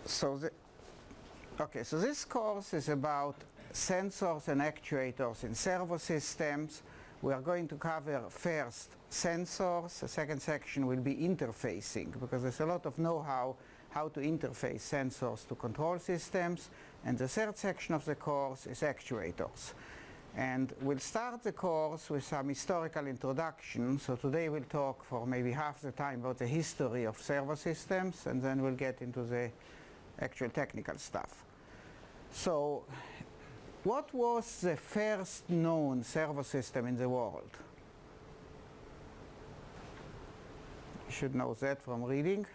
So this course is about sensors and actuators in servo systems. We are going to cover first sensors. The second section will be interfacing, because there's a lot of know-how how to interface sensors to control systems. And the third section of the course is actuators. And we'll start the course with some historical introduction. So today we'll talk for maybe half the time about the history of servo systems, and then we'll get into the actual technical stuff. So what was the first known servo system in the world? You should know that from reading.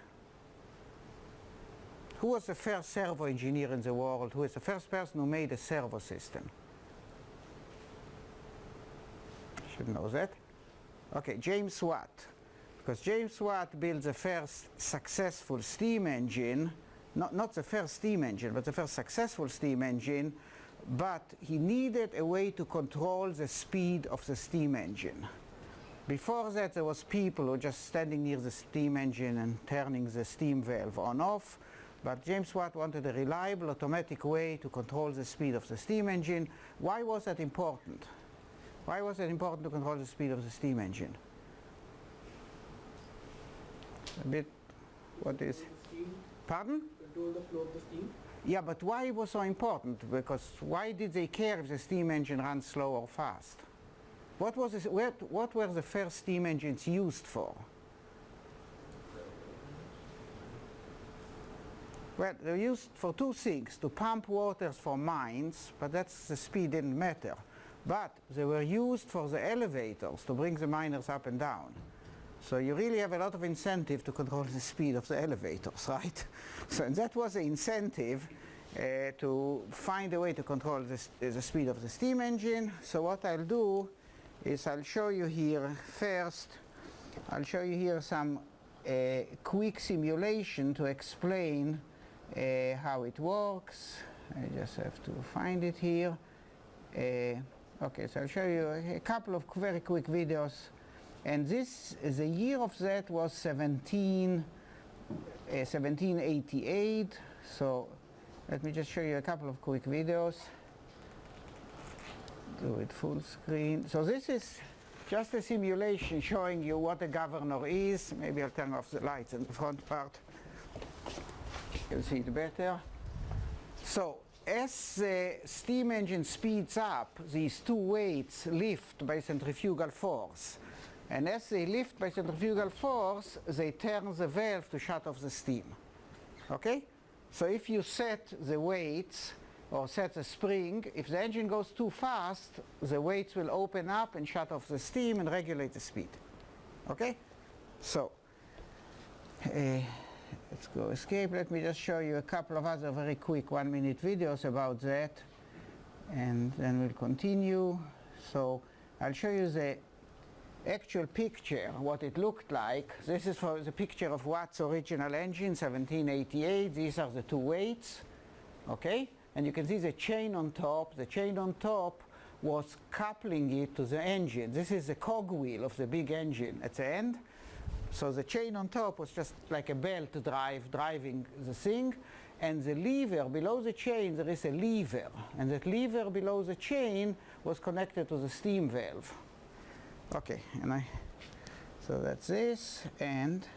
Who was the first servo engineer in the world? Who is the first person who made a servo system? You should know that. Okay, James Watt. Because James Watt built the first successful steam engine, not the first steam engine, but the first successful steam engine, but he needed a way to control the speed of the steam engine. Before that, there was people who were just standing near the steam engine and turning the steam valve on off, but James Watt wanted a reliable automatic way to control the speed of the steam engine. Why was that important? Why was it important to control the speed of the steam engine? A bit, what is? Pardon? Control the flow of the steam. Yeah, but why it was so important? Because why did they care if the steam engine runs slow or fast? What were the first steam engines used for? Well, they were used for two things: to pump waters for mines, but that's the speed didn't matter. But they were used for the elevators to bring the miners up and down. So you really have a lot of incentive to control the speed of the elevators, right? So and that was the incentive to find a way to control the speed of the steam engine. So what I'll do is I'll show you here first, I'll show you here some quick simulation to explain how it works. I just have to find it here. Okay, so I'll show you a couple of very quick videos. And the year of that was 1788. So let me just show you a couple of quick videos. Do it full screen. So this is just a simulation showing you what a governor is. Maybe I'll turn off the lights in the front part. You'll see it better. So as the steam engine speeds up, these two weights lift by centrifugal force. And as they lift by centrifugal force, they turn the valve to shut off the steam. Okay? So if you set the weights or set the spring, if the engine goes too fast, the weights will open up and shut off the steam and regulate the speed. Okay? So let's go escape. Let me just show you a couple of other very quick 1-minute videos about that, and then we'll continue. So I'll show you the actual picture, what it looked like. This is for the picture of Watt's original engine, 1788. These are the two weights, okay? And you can see the chain on top. The chain on top was coupling it to the engine. This is the cogwheel of the big engine at the end. So the chain on top was just like a belt driving the thing. And the lever below the chain, there is a lever. And that lever below the chain was connected to the steam valve. Okay, so that's this, and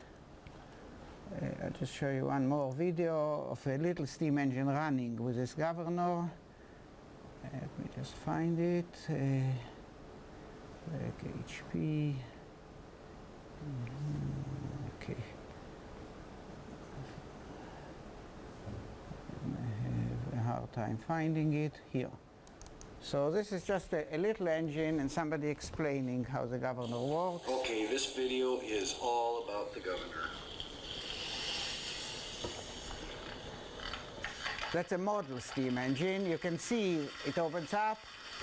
I'll just show you one more video of a little steam engine running with this governor. Let me just find it. Like HP. Okay. I have a hard time finding it here. So this is just a little engine and somebody explaining how the governor works. Okay, this video is all about the governor. That's a model steam engine. You can see it opens up.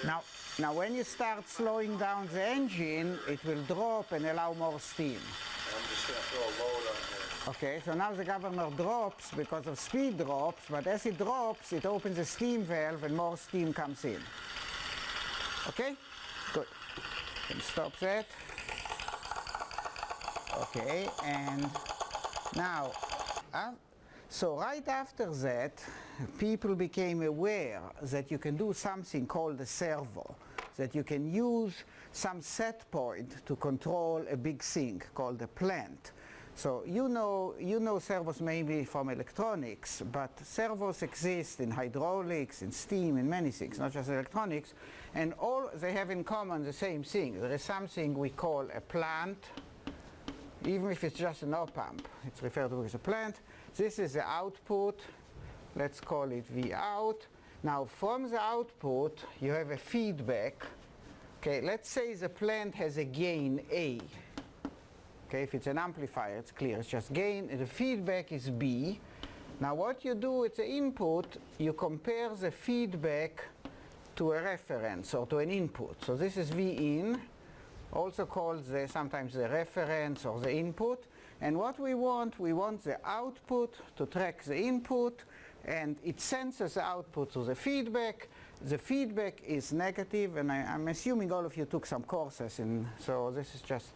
Now when you start slowing down the engine, it will drop and allow more steam. I'm just going to throw a load on here. Okay, so now the governor drops because of speed drops, but as it drops, it opens the steam valve and more steam comes in. Okay? Good. Can stop that. Okay, and Now, so right after that, people became aware that you can do something called a servo, that you can use some set point to control a big thing called a plant. So you know servos maybe from electronics, but servos exist in hydraulics, in steam, in many things, not just electronics, and all they have in common the same thing. There is something we call a plant, even if it's just an op-amp, it's referred to as a plant. This is the output, let's call it V out. Now from the output you have a feedback. Okay, let's say the plant has a gain A. Okay, if it's an amplifier, it's clear, it's just gain, and the feedback is B. Now what you do with the input, you compare the feedback to a reference or to an input. So this is V in, also called sometimes the reference or the input. And what we want the output to track the input, and it senses the output to the feedback. The feedback is negative, and I'm assuming all of you took some courses so this is just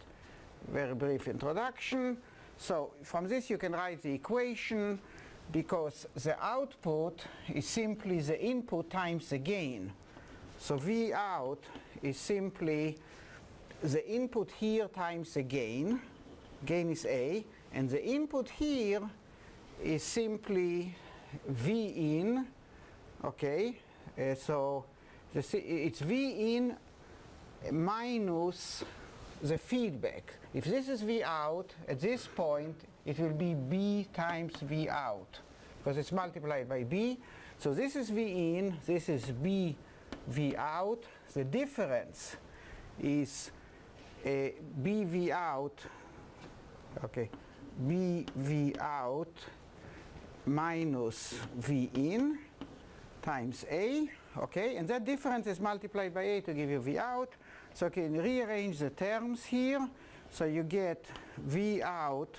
very brief introduction. So from this you can write the equation, because the output is simply the input times the gain. So V out is simply the input here times the gain. Gain is A, and the input here is simply V in. Okay, so it's V in minus the feedback. If this is V out, at this point it will be B times V out, because it's multiplied by B. So this is V in, this is B V out. The difference is B V out, okay, B V out minus V in times A, okay, and that difference is multiplied by A to give you V out. So you can rearrange the terms here, so you get V out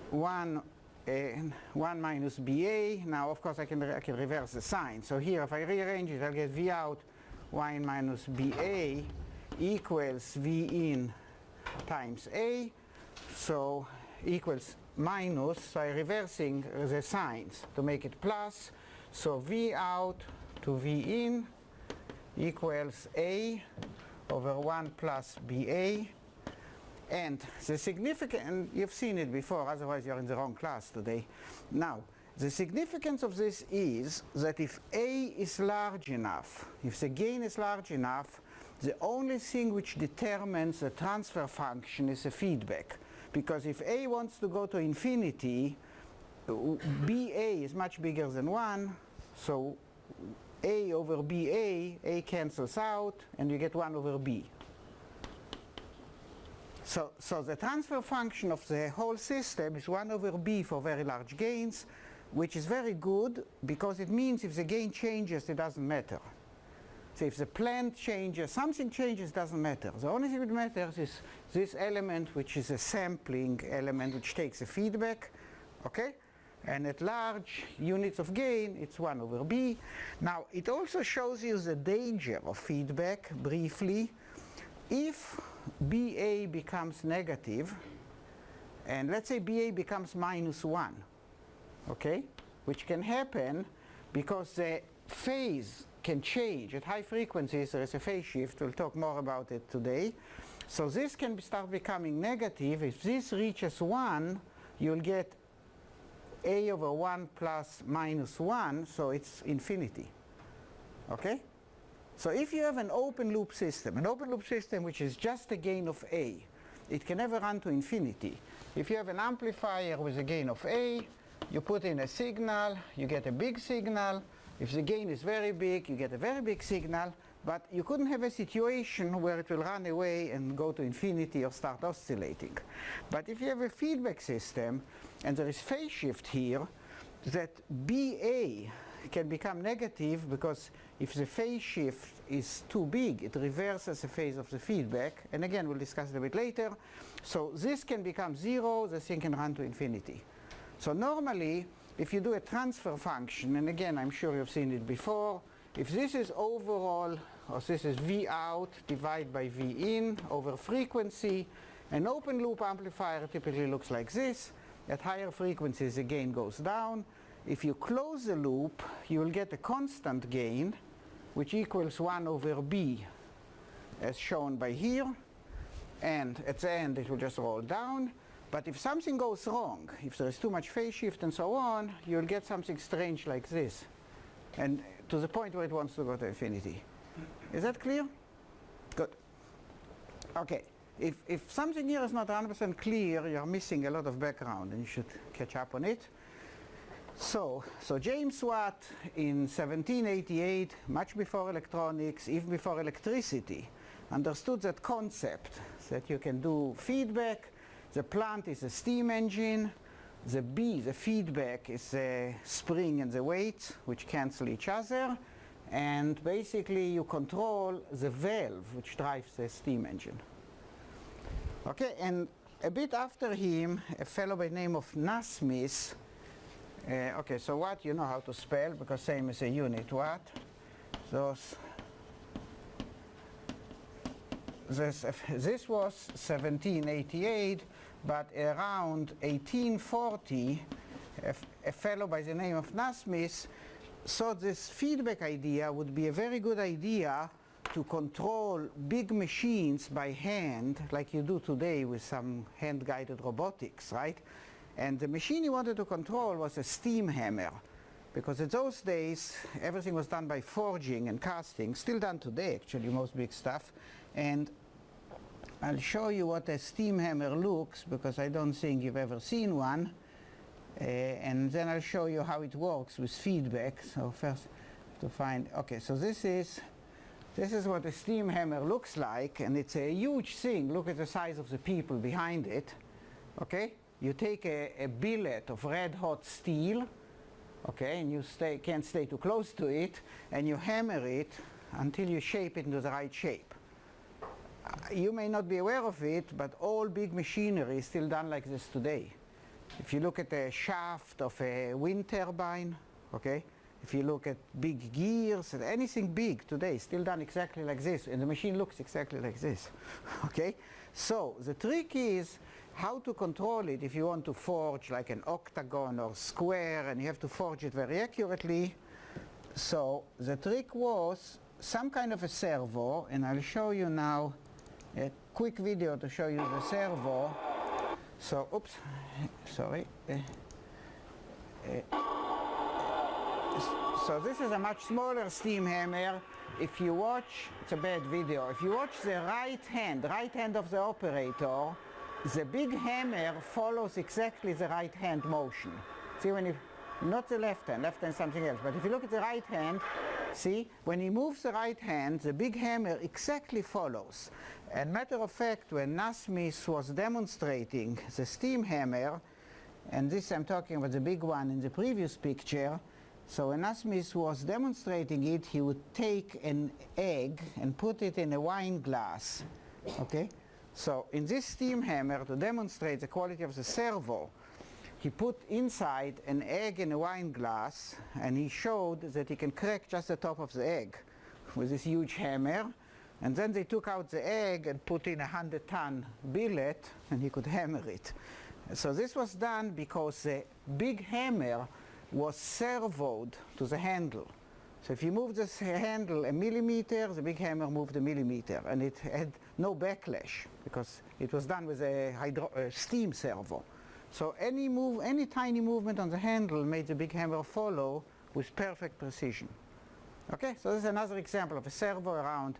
1 minus BA. Now of course I can reverse the sign. So here if I rearrange it, I'll get V out 1 minus BA equals V in times A, so equals minus, so I'm reversing the signs to make it plus. So V out to V in equals A over 1 plus BA. And the significant, and you've seen it before, otherwise you're in the wrong class today. Now, the significance of this is that if A is large enough, if the gain is large enough, the only thing which determines the transfer function is the feedback. Because if A wants to go to infinity, BA is much bigger than 1, so A over BA, A cancels out, and you get 1 over B. So the transfer function of the whole system is 1 over B for very large gains, which is very good, because it means if the gain changes, it doesn't matter. So if the plant changes, something changes, doesn't matter. The only thing that matters is this element, which is a sampling element, which takes a feedback, okay? And at large units of gain, it's 1 over B. Now, it also shows you the danger of feedback, briefly. If BA becomes negative, and let's say BA becomes minus 1, okay? Which can happen because the phase can change. At high frequencies there is a phase shift. We'll talk more about it today. So this can start becoming negative. If this reaches 1, you'll get A over 1 plus minus 1, so it's infinity. Okay? So if you have an open loop system which is just a gain of A, it can never run to infinity. If you have an amplifier with a gain of A, you put in a signal, you get a big signal. If the gain is very big, you get a very big signal, but you couldn't have a situation where it will run away and go to infinity or start oscillating. But if you have a feedback system, and there is phase shift here, that BA can become negative, because if the phase shift is too big, it reverses the phase of the feedback, and again we'll discuss it a bit later. So this can become 0, the thing can run to infinity. So normally, if you do a transfer function, and again I'm sure you've seen it before, if this is overall, or this is V out divided by V in over frequency, an open loop amplifier typically looks like this. At higher frequencies, the gain goes down. If you close the loop, you will get a constant gain, which equals 1 over B, as shown by here. And at the end, it will just roll down. But if something goes wrong, if there is too much phase shift and so on, you'll get something strange like this, and to the point where it wants to go to infinity. Is that clear? Good. Okay. If something here is not 100% clear, you're missing a lot of background, and you should catch up on it. So James Watt in 1788, much before electronics, even before electricity, understood that concept, that you can do feedback. The plant is a steam engine. The B, the feedback, is the spring and the weight, which cancel each other. And basically, you control the valve, which drives the steam engine. Okay, and a bit after him, a fellow by the name of Nasmyth. Okay, so Watt you know how to spell, because same as a unit, Watt. This was 1788, but around 1840, a fellow by the name of Nasmyth thought this feedback idea would be a very good idea to control big machines by hand, like you do today with some hand-guided robotics, right? And the machine he wanted to control was a steam hammer, because in those days everything was done by forging and casting, still done today actually, most big stuff. And I'll show you what a steam hammer looks, because I don't think you've ever seen one. And then I'll show you how it works with feedback. So first to find, okay, so this is what a steam hammer looks like, and it's a huge thing. Look at the size of the people behind it. Okay, you take a billet of red hot steel, okay, and you can't stay too close to it, and you hammer it until you shape it into the right shape. You may not be aware of it, but all big machinery is still done like this today. If you look at the shaft of a wind turbine, okay, if you look at big gears and anything big today, still done exactly like this, and the machine looks exactly like this. Okay, so the trick is how to control it if you want to forge like an octagon or square, and you have to forge it very accurately. So the trick was some kind of a servo, and I'll show you now a quick video to show you the servo. So, oops, sorry. So this is a much smaller steam hammer. If you watch, it's a bad video, if you watch the right hand of the operator, the big hammer follows exactly the right hand motion. See, when you, not the left hand is something else, but if you look at the right hand, see, when he moves the right hand, the big hammer exactly follows. And matter of fact, when Nasmyth was demonstrating the steam hammer, and this I'm talking about the big one in the previous picture, so when Nasmyth was demonstrating it, he would take an egg and put it in a wine glass, okay? So in this steam hammer, to demonstrate the quality of the servo, he put inside an egg in a wine glass, and he showed that he can crack just the top of the egg with this huge hammer. And then they took out the egg and put in a 100-ton billet, and he could hammer it. So this was done because the big hammer was servoed to the handle. So if you move this handle a millimeter, the big hammer moved a millimeter, and it had no backlash because it was done with a steam servo. So any tiny movement on the handle made the big hammer follow with perfect precision. Okay, so this is another example of a servo around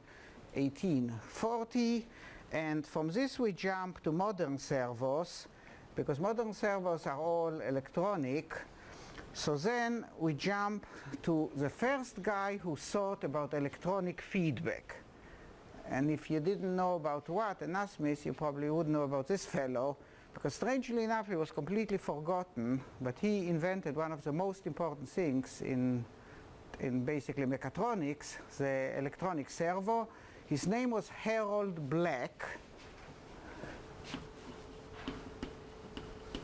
1840, and from this we jump to modern servos, because modern servos are all electronic. So then we jump to the first guy who thought about electronic feedback. And if you didn't know about Watt and Nasmyth, you probably wouldn't know about this fellow, because strangely enough he was completely forgotten, but he invented one of the most important things in basically mechatronics, the electronic servo. His name was Harold Black.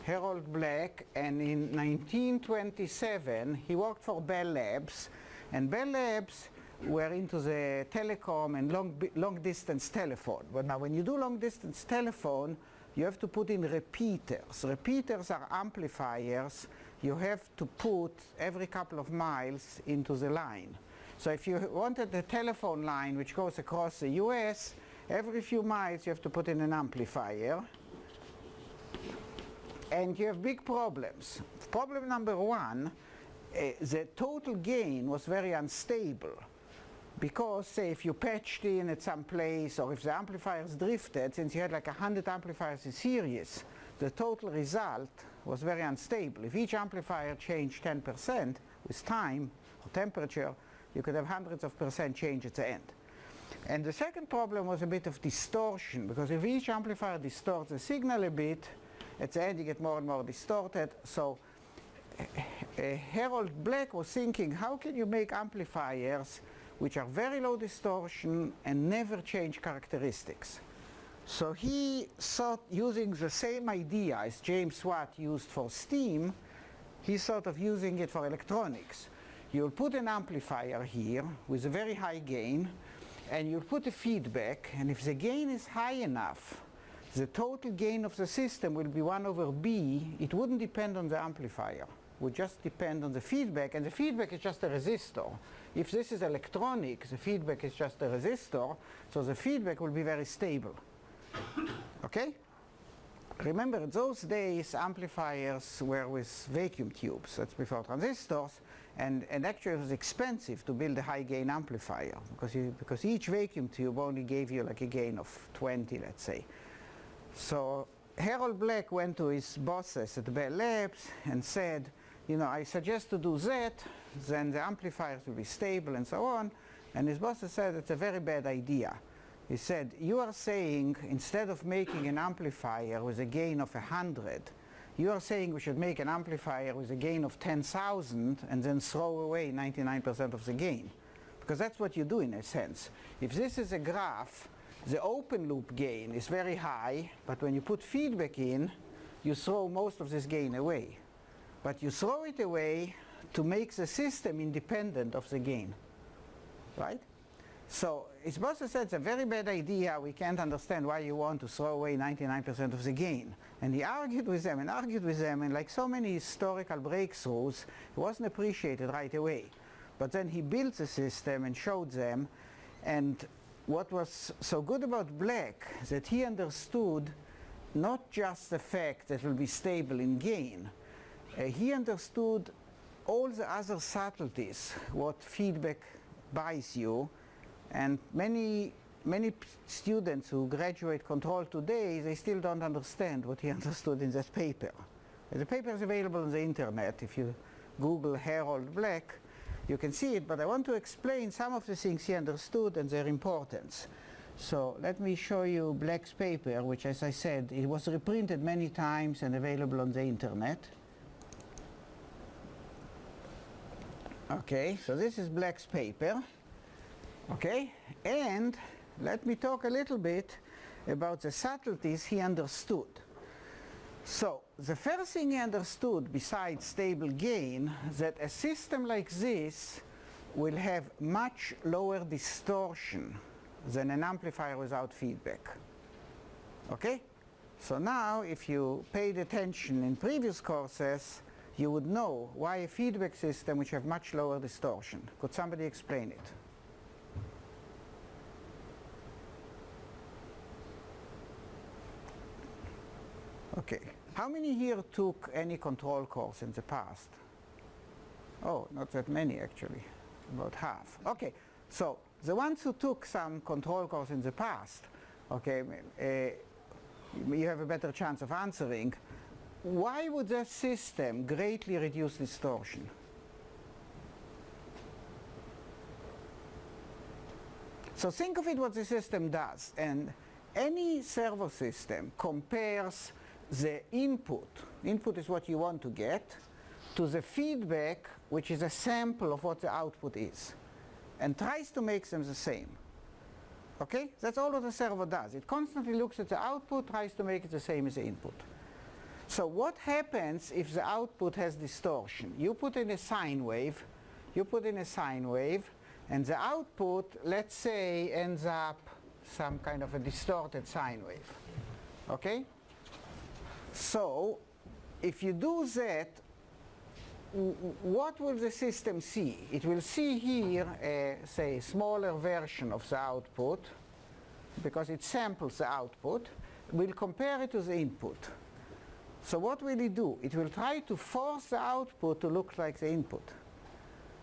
Harold Black, and in 1927 he worked for Bell Labs, and Bell Labs were into the telecom and long distance telephone. But now when you do long distance telephone, you have to put in repeaters. Repeaters are amplifiers you have to put every couple of miles into the line. So if you wanted a telephone line which goes across the US, every few miles you have to put in an amplifier. And you have big problems. Problem number one, the total gain was very unstable. Because, say, if you patched in at some place, or if the amplifiers drifted, since you had like 100 amplifiers in series, the total result was very unstable. If each amplifier changed 10% with time or temperature, you could have hundreds of percent change at the end. And the second problem was a bit of distortion, because if each amplifier distorts the signal a bit, at the end you get more and more distorted. So Harold Black was thinking, how can you make amplifiers which are very low distortion and never change characteristics? So he thought, using the same idea as James Watt used for steam, he thought of using it for electronics. You'll put an amplifier here with a very high gain, and you'll put a feedback, and if the gain is high enough, the total gain of the system will be 1 over B. It wouldn't depend on the amplifier. It would just depend on the feedback, and the feedback is just a resistor. If this is electronic, the feedback is just a resistor, so the feedback will be very stable. Okay? Remember, in those days, amplifiers were with vacuum tubes. That's before transistors, and actually it was expensive to build a high-gain amplifier, because each vacuum tube only gave you like a gain of 20, let's say. So Harold Black went to his bosses at Bell Labs and said, you know, I suggest to do that, then the amplifiers will be stable and so on. And his bosses said, it's a very bad idea. He said, you are saying instead of making an amplifier with a gain of 100, you are saying we should make an amplifier with a gain of 10,000 and then throw away 99% of the gain. Because that's what you do in a sense. If this is a graph, the open loop gain is very high, but when you put feedback in, you throw most of this gain away. But you throw it away to make the system independent of the gain, right? So his boss said it's a very bad idea. We can't understand why you want to throw away 99% of the gain. And he argued with them and argued with them, and like so many historical breakthroughs, it wasn't appreciated right away. But then he built the system and showed them, and what was so good about Black is that he understood not just the fact that it will be stable in gain, he understood all the other subtleties, what feedback buys you, and many students who graduate control today, they still don't understand what he understood in that paper. The paper is available on the internet. If you Google Harold Black, you can see it, but I want to explain some of the things he understood and their importance. So let me show you Black's paper, which, as I said, it was reprinted many times and available on the internet. Okay, so this is Black's paper. Okay, and let me talk a little bit about the subtleties he understood. So the first thing he understood, besides stable gain, that a system like this will have much lower distortion than an amplifier without feedback. Okay? So now, if you paid attention in previous courses, you would know why a feedback system which have much lower distortion. Could somebody explain it? Okay. How many here took any control course in the past? Oh, not that many actually, about half. Okay, so the ones who took some control course in the past, okay, you have a better chance of answering. Why would that system greatly reduce distortion? So think of it what the system does, and any servo system compares the input is what you want to get, to the feedback, which is a sample of what the output is, and tries to make them the same. Okay? That's all what the servo does. It constantly looks at the output, tries to make it the same as the input. So what happens if the output has distortion? You put in a sine wave, and the output, let's say, ends up some kind of a distorted sine wave. Okay? So if you do that, what will the system see? It will see here a, say, smaller version of the output, because it samples the output. We'll compare it to the input. So what will it do? It will try to force the output to look like the input.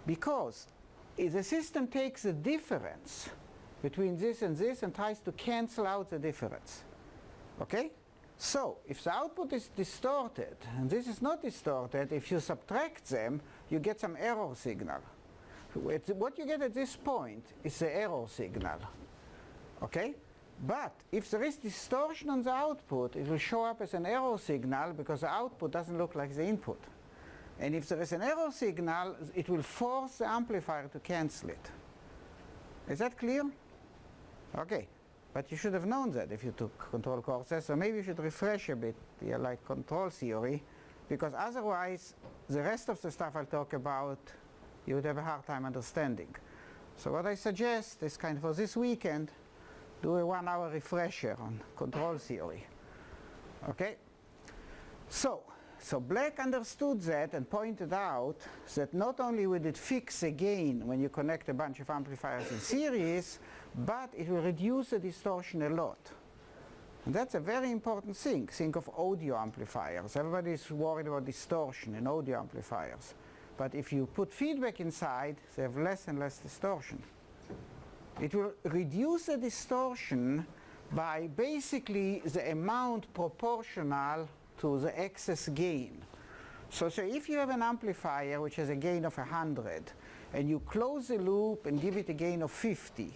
Because if the system takes the difference between this and tries to cancel out the difference. Okay? So if the output is distorted, and this is not distorted, if you subtract them, you get some error signal. What you get at this point is the error signal. Okay? But if there is distortion on the output, it will show up as an error signal because the output doesn't look like the input. And if there is an error signal, it will force the amplifier to cancel it. Is that clear? Okay. But you should have known that if you took control courses, so maybe you should refresh a bit, like control theory, because otherwise the rest of the stuff I'll talk about you would have a hard time understanding. So what I suggest is kind of for this weekend, do a 1-hour refresher on control theory. Okay? So Black understood that and pointed out that not only would it fix the gain when you connect a bunch of amplifiers in series, but it will reduce the distortion a lot. And that's a very important thing. Think of audio amplifiers. Everybody is worried about distortion in audio amplifiers. But if you put feedback inside, they have less and less distortion. It will reduce the distortion by basically the amount proportional to the excess gain. So if you have an amplifier which has a gain of 100 and you close the loop and give it a gain of 50,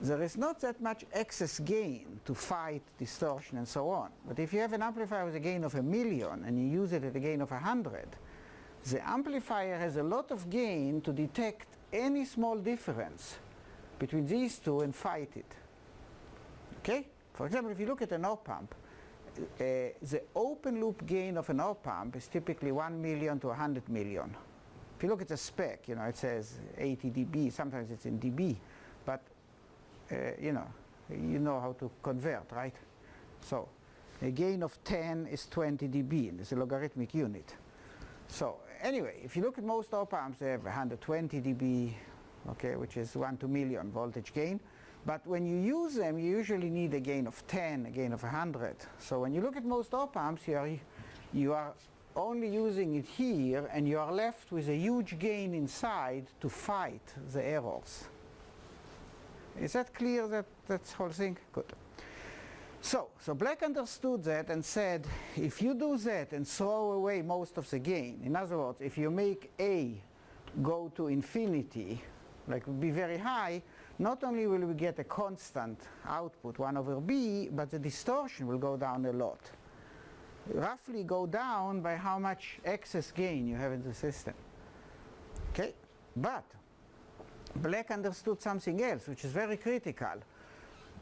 there is not that much excess gain to fight distortion and so on. But if you have an amplifier with a gain of 1,000,000 and you use it at a gain of 100, the amplifier has a lot of gain to detect any small difference between these two and fight it. Okay? For example, if you look at an op-amp, the open loop gain of an op-amp is typically 1,000,000 to 100,000,000. If you look at the spec, it says 80 dB, sometimes it's in dB, but you know how to convert, right? So a gain of 10 is 20 dB, and it's a logarithmic unit. So anyway, if you look at most op-amps, they have 120 dB, okay, which is 1 to 1,000,000 voltage gain. But when you use them, you usually need a gain of 10, a gain of 100. So when you look at most op-amps, you are only using it here, and you are left with a huge gain inside to fight the errors. Is that clear, that whole thing? Good. So Black understood that and said, if you do that and throw away most of the gain, in other words, if you make A go to infinity, like be very high, not only will we get a constant output 1 over B, but the distortion will go down a lot. Roughly go down by how much excess gain you have in the system. Okay? But Black understood something else, which is very critical.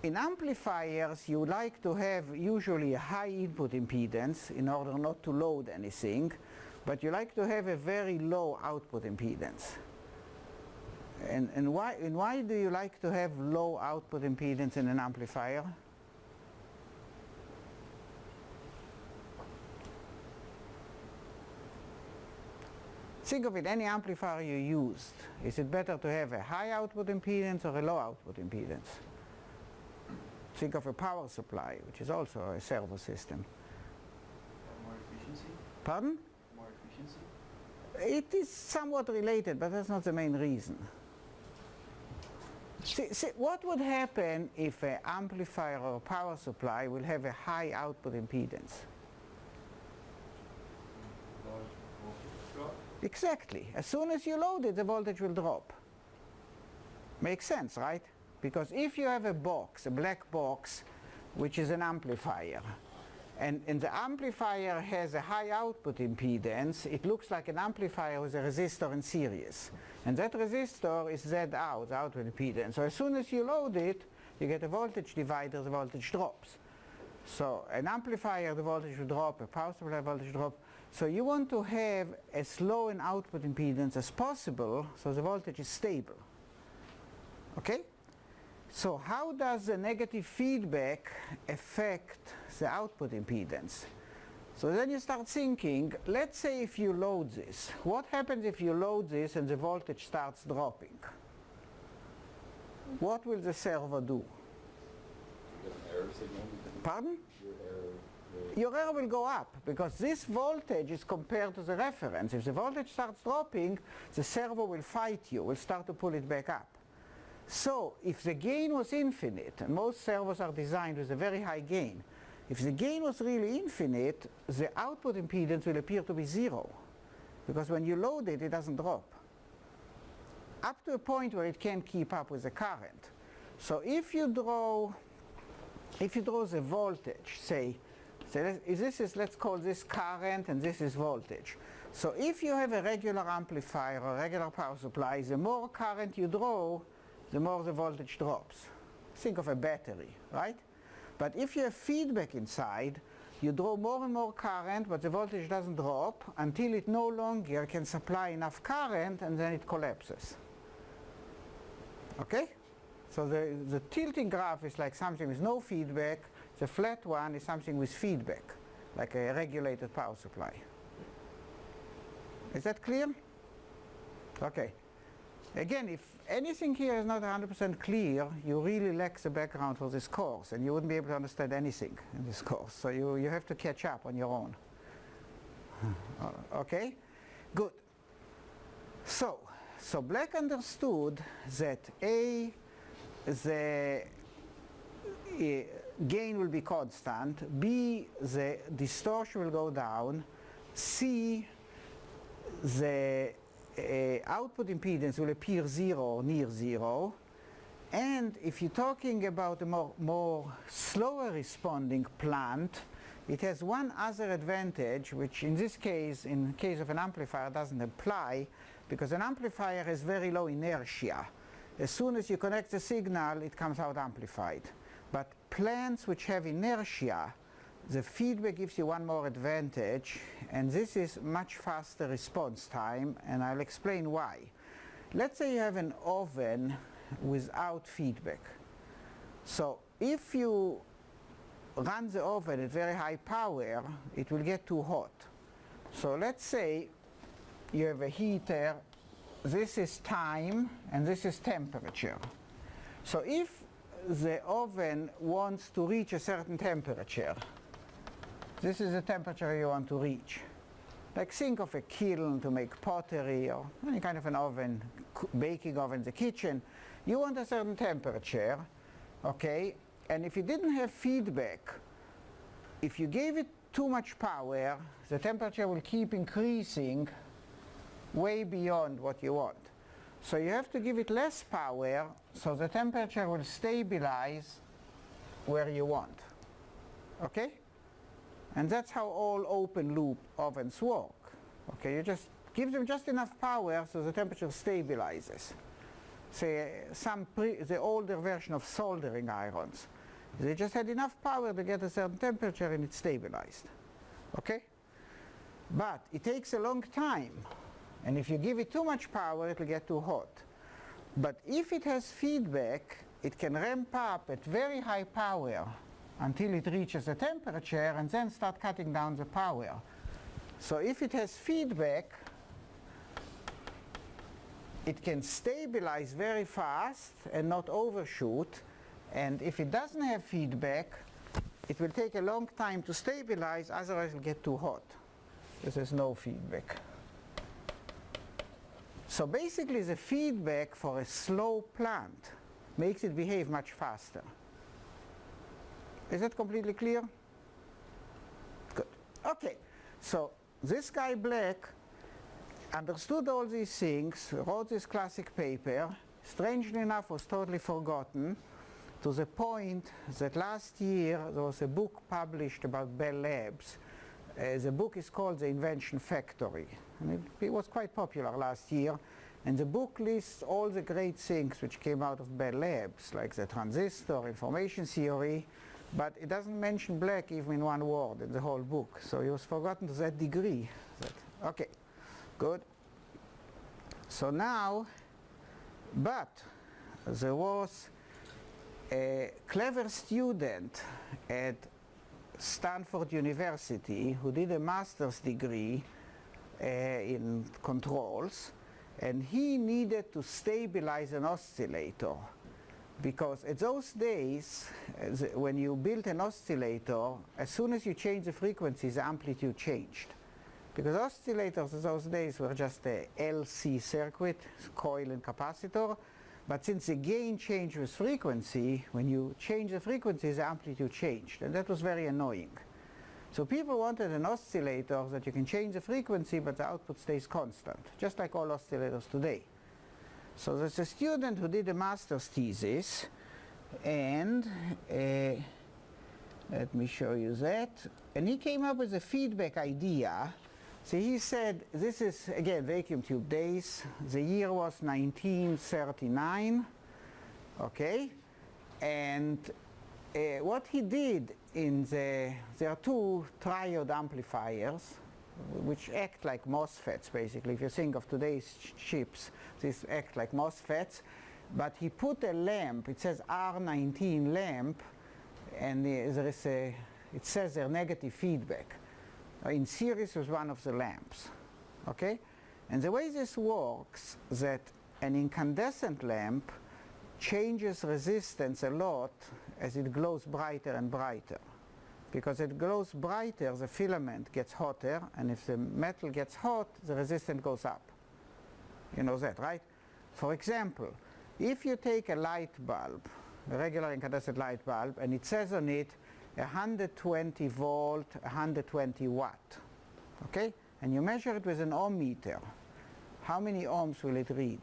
In amplifiers, you like to have usually a high input impedance in order not to load anything, but you like to have a very low output impedance. And why do you like to have low output impedance in an amplifier? Think of it, any amplifier you used. Is it better to have a high output impedance or a low output impedance? Think of a power supply, which is also a servo system. More efficiency? Pardon? More efficiency? It is somewhat related, but that's not the main reason. See, what would happen if an amplifier or power supply will have a high output impedance? Voltage drop? Exactly. As soon as you load it, the voltage will drop. Makes sense, right? Because if you have a box, a black box, which is an amplifier, and the amplifier has a high output impedance, it looks like an amplifier with a resistor in series. And that resistor is Z out, the output impedance. So as soon as you load it, you get a voltage divider, the voltage drops. So an amplifier, the voltage will drop, a power supply voltage drop. So you want to have as low an output impedance as possible, so the voltage is stable. Okay? So how does the negative feedback affect the output impedance? So then you start thinking, let's say if you load this. What happens if you load this and the voltage starts dropping? What will the servo do? You get an error signal? Pardon? Your error will... Your error will go up because this voltage is compared to the reference. If the voltage starts dropping, the servo will fight you, will start to pull it back up. So if the gain was infinite, and most servos are designed with a very high gain, if the gain was really infinite, the output impedance will appear to be 0 because when you load it, it doesn't drop up to a point where it can't keep up with the current. So if you draw the voltage, say this is, let's call this current and this is voltage. So if you have a regular amplifier or regular power supply, the more current you draw, the more the voltage drops. Think of a battery, right? But if you have feedback inside, you draw more and more current, but the voltage doesn't drop until it no longer can supply enough current, and then it collapses. Okay? So the tilting graph is like something with no feedback. The flat one is something with feedback, like a regulated power supply. Is that clear? Okay. Again, if anything here is not 100% clear, you really lack the background for this course, and you wouldn't be able to understand anything in this course. So you have to catch up on your own. Okay? Good. So Black understood that A, the gain will be constant, B, the distortion will go down, C, the output impedance will appear 0 or near 0, and if you're talking about a more slower responding plant, it has one other advantage, which in this case, in case of an amplifier, doesn't apply, because an amplifier has very low inertia. As soon as you connect the signal, it comes out amplified. But plants which have inertia, the feedback gives you one more advantage, and this is much faster response time, and I'll explain why. Let's say you have an oven without feedback. So if you run the oven at very high power, it will get too hot. So let's say you have a heater, this is time, and this is temperature. So if the oven wants to reach a certain temperature, this is the temperature you want to reach. Like think of a kiln to make pottery or any kind of an oven, baking oven in the kitchen. You want a certain temperature, okay? And if you didn't have feedback, if you gave it too much power, the temperature will keep increasing way beyond what you want. So you have to give it less power so the temperature will stabilize where you want. Okay? And that's how all open loop ovens work. Okay, you just give them just enough power so the temperature stabilizes. Say the older version of soldering irons. They just had enough power to get a certain temperature and it stabilized. Okay? But it takes a long time. And if you give it too much power, it will get too hot. But if it has feedback, it can ramp up at very high power until it reaches a temperature and then start cutting down the power. So if it has feedback, it can stabilize very fast and not overshoot. And if it doesn't have feedback, it will take a long time to stabilize, otherwise it will get too hot. This is no feedback. So basically the feedback for a slow plant makes it behave much faster. Is that completely clear? Good. Okay, so this guy Black understood all these things, wrote this classic paper, strangely enough was totally forgotten, to the point that last year there was a book published about Bell Labs. The book is called The Invention Factory. And it was quite popular last year. And the book lists all the great things which came out of Bell Labs, like the transistor, information theory, but it doesn't mention Black even in one word in the whole book. So he was forgotten to that degree. Okay, good. So now, but there was a clever student at Stanford University who did a master's degree in controls, and he needed to stabilize an oscillator, because at those days, when you built an oscillator, as soon as you change the frequency, the amplitude changed. Because oscillators in those days were just a LC circuit, coil and capacitor, but since the gain changed with frequency, when you change the frequency, the amplitude changed, and that was very annoying. So people wanted an oscillator that you can change the frequency, but the output stays constant, just like all oscillators today. So there's a student who did a master's thesis, and let me show you that. And he came up with a feedback idea. So he said, this is, again, vacuum tube days. The year was 1939, okay? And what he did there are two triode amplifiers which act like MOSFETs, basically. If you think of today's chips, these act like MOSFETs. But he put a lamp, it says R19 lamp, and there is it says there negative feedback in series with one of the lamps, okay? And the way this works, that an incandescent lamp changes resistance a lot as it glows brighter and brighter. Because it glows brighter, the filament gets hotter, and if the metal gets hot, the resistance goes up. You know that, right? For example, if you take a light bulb, a regular incandescent light bulb, and it says on it 120 volt, 120 watt, okay? And you measure it with an ohm meter, how many ohms will it read?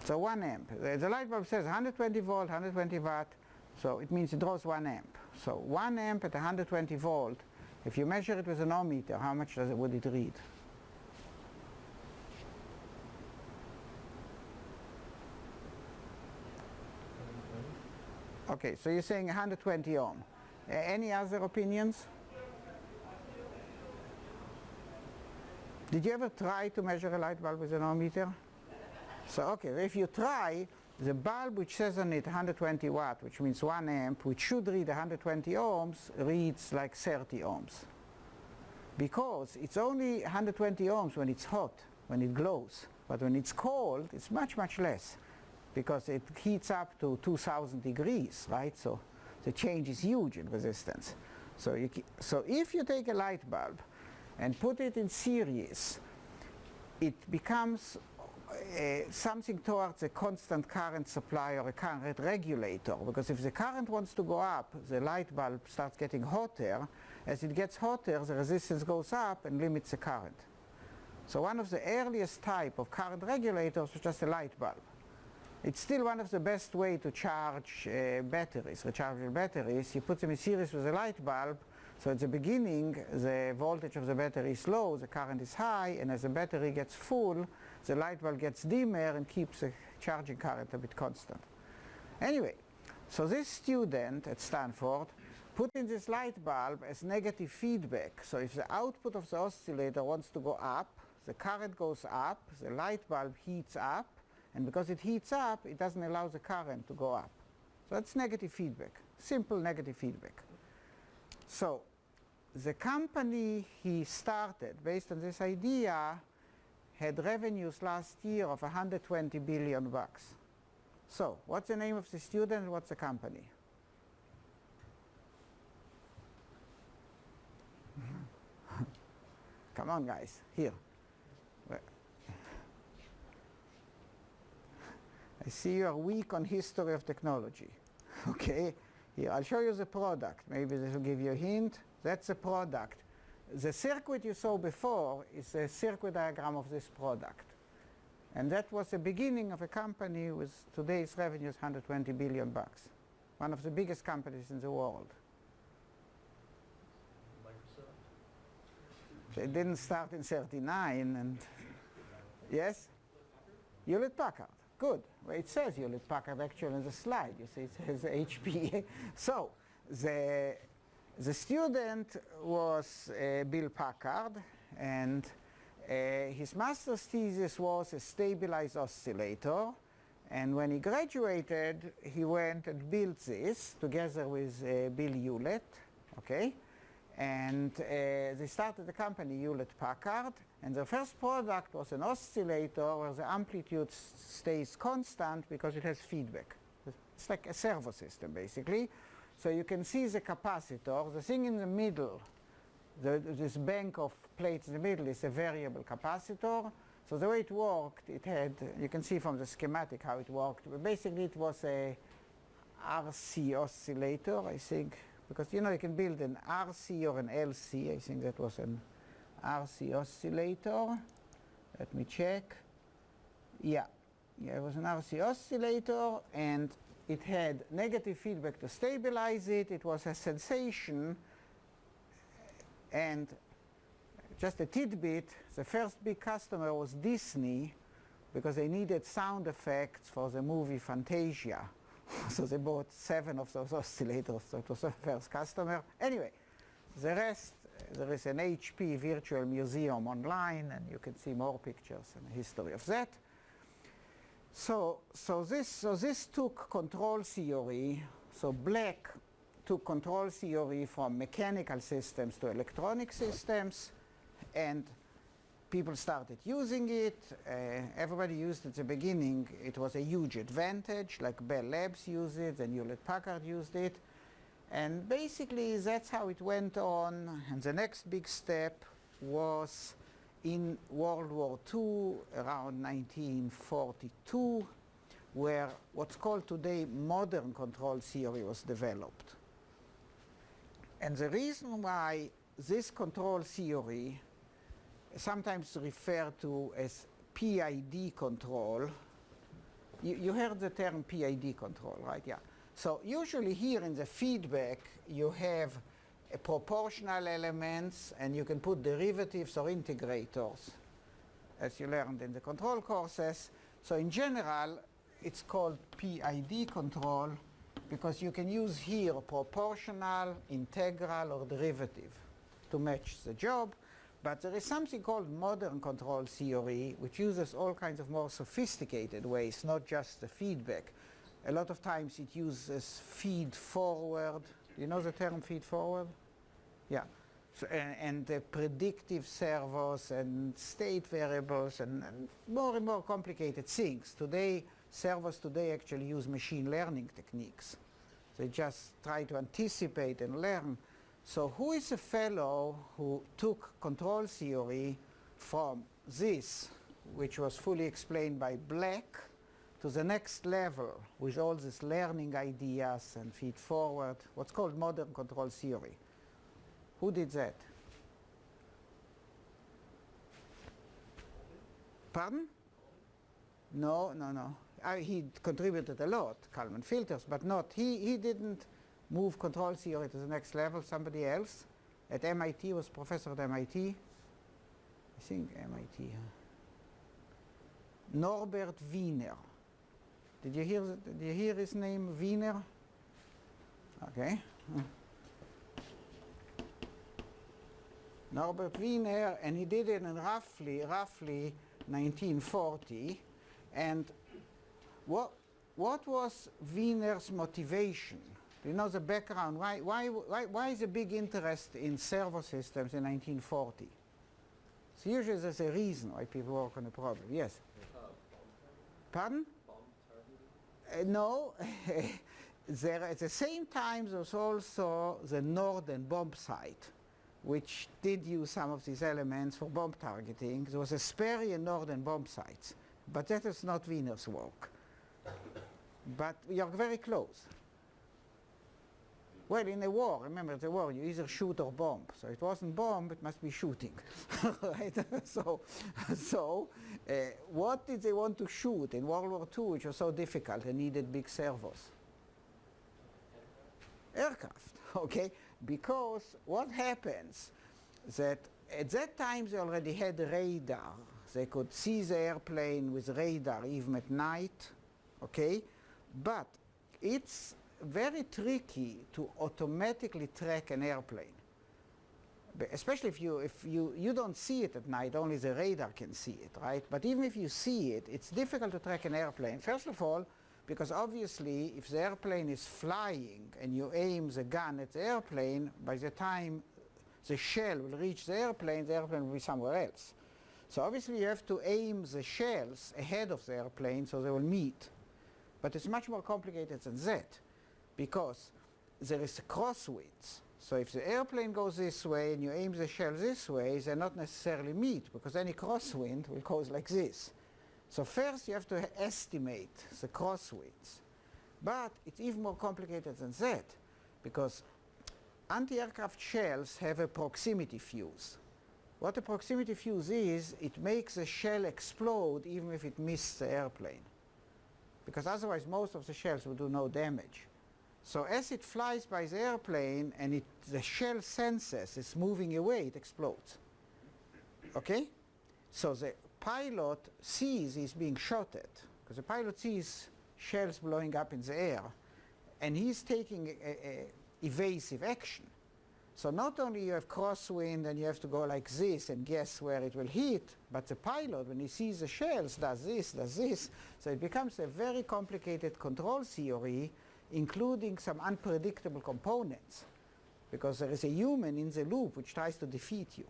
So 1 amp. The light bulb says 120 volt, 120 watt, so it means it draws 1 amp. So 1 amp at 120 volt, if you measure it with an ohm meter, how much would it read? Okay, so you're saying 120 ohm. Any other opinions? Did you ever try to measure a light bulb with an ohm meter? So, okay, if you try, the bulb which says on it 120 watt, which means 1 amp, which should read 120 ohms, reads like 30 ohms. Because it's only 120 ohms when it's hot, when it glows. But when it's cold, it's much, much less, because it heats up to 2000 degrees, right? So the change is huge in resistance. So if you take a light bulb and put it in series, it becomes something towards a constant current supply or a current regulator, because if the current wants to go up, the light bulb starts getting hotter. As it gets hotter, the resistance goes up and limits the current. So one of the earliest type of current regulators was just a light bulb. It's still one of the best way to charge batteries, rechargeable batteries. You put them in series with a light bulb, so at the beginning the voltage of the battery is low, the current is high, and as the battery gets full, the light bulb gets dimmer and keeps the charging current a bit constant. Anyway, so this student at Stanford put in this light bulb as negative feedback. So if the output of the oscillator wants to go up, the current goes up, the light bulb heats up, and because it heats up, it doesn't allow the current to go up. So that's negative feedback, simple negative feedback. So the company he started, based on this idea, had revenues last year of $120 billion. So what's the name of the student and what's the company? Come on, guys, here. I see you are weak on history of technology. Okay, here, I'll show you the product. Maybe this will give you a hint. That's the product. The circuit you saw before is a circuit diagram of this product. And that was the beginning of a company with today's revenues $120 billion. One of the biggest companies in the world. Microsoft? They didn't start in '39, and yes? Hewlett-Packard. Good. Well, it says Hewlett-Packard actually on the slide. You see it says HP. So the student was Bill Packard, and his master's thesis was a stabilized oscillator, And when he graduated, he went and built this together with Bill Hewlett, okay? And they started the company Hewlett-Packard, and the first product was an oscillator where the amplitude stays constant because it has feedback. It's like a servo system, basically. So you can see the capacitor. The thing in the middle, this bank of plates in the middle is a variable capacitor. So the way it worked, it had, you can see from the schematic how it worked. But basically, it was a RC oscillator, I think, because you know you can build an RC or an LC. I think that was an RC oscillator. Let me check. Yeah, it was an RC oscillator, and it had negative feedback to stabilize it. It was a sensation, and just a tidbit, the first big customer was Disney because they needed sound effects for the movie Fantasia. So they bought 7 of those oscillators. So it was the first customer. Anyway, the rest, there is an HP virtual museum online, and you can see more pictures and a history of that. So this took control theory. So Black took control theory from mechanical systems to electronic systems, and people started using it. Everybody used it at the beginning. It was a huge advantage, like Bell Labs used it, and Hewlett-Packard used it. And basically, that's how it went on. And the next big step was in World War II, around 1942, where what's called today modern control theory was developed. And the reason why this control theory, sometimes referred to as PID control. You heard the term PID control, right? Yeah. So usually here in the feedback, you have proportional elements, and you can put derivatives or integrators, as you learned in the control courses. So in general, it's called PID control because you can use here proportional, integral, or derivative to match the job. But there is something called modern control theory, which uses all kinds of more sophisticated ways, not just the feedback. A lot of times it uses feed forward. You know the term feed forward? Yeah. So, and predictive servos and state variables and more complicated things. Today, servos today actually use machine learning techniques. They just try to anticipate and learn. So who is a fellow who took control theory from this, which was fully explained by Black, to the next level with all these learning ideas and feed forward, what's called modern control theory? Who did that? Pardon? No. He contributed a lot, Kalman Filters, but not, he didn't move control theory to the next level. Somebody else at MIT was professor at MIT. I think MIT. Norbert Wiener. Did you hear his name, Wiener? Okay. Norbert Wiener, and he did it in roughly 1940. And what was Wiener's motivation? Do you know the background? Why is a big interest in servo systems in 1940? So usually there's a reason why people work on a problem. Yes? Pardon? No. There, at the same time, there was also the Norden bomb site, which did use some of these elements for bomb targeting. There was a Sperry and Norden bomb sites, but that is not Wiener's work. But you're very close. Well, in a war, remember the war, you either shoot or bomb. So it wasn't bomb, it must be shooting. Right? So what did they want to shoot in World War II, which was so difficult and needed big servos? Aircraft, okay? Because what happens that at that time they already had radar. They could see the airplane with radar even at night, okay? But it's very tricky to automatically track an airplane. Especially if you don't see it at night, only the radar can see it, right? But even if you see it, it's difficult to track an airplane. First of all, because obviously if the airplane is flying and you aim the gun at the airplane, by the time the shell will reach the airplane will be somewhere else. So obviously you have to aim the shells ahead of the airplane so they will meet. But it's much more complicated than that, because there is crosswinds. So if the airplane goes this way and you aim the shell this way, they not necessarily meet, because any crosswind will cause like this. So first you have to estimate the crosswinds. But it's even more complicated than that, because anti-aircraft shells have a proximity fuse. What a proximity fuse is, it makes the shell explode even if it missed the airplane, because otherwise most of the shells will do no damage. So as it flies by the airplane and the shell senses it's moving away, it explodes. Okay? So the pilot sees he's being shot at, because the pilot sees shells blowing up in the air, and he's taking a evasive action. So not only you have crosswind and you have to go like this and guess where it will hit, but the pilot, when he sees the shells, does this. So it becomes a very complicated control theory, including some unpredictable components, because there is a human in the loop which tries to defeat you.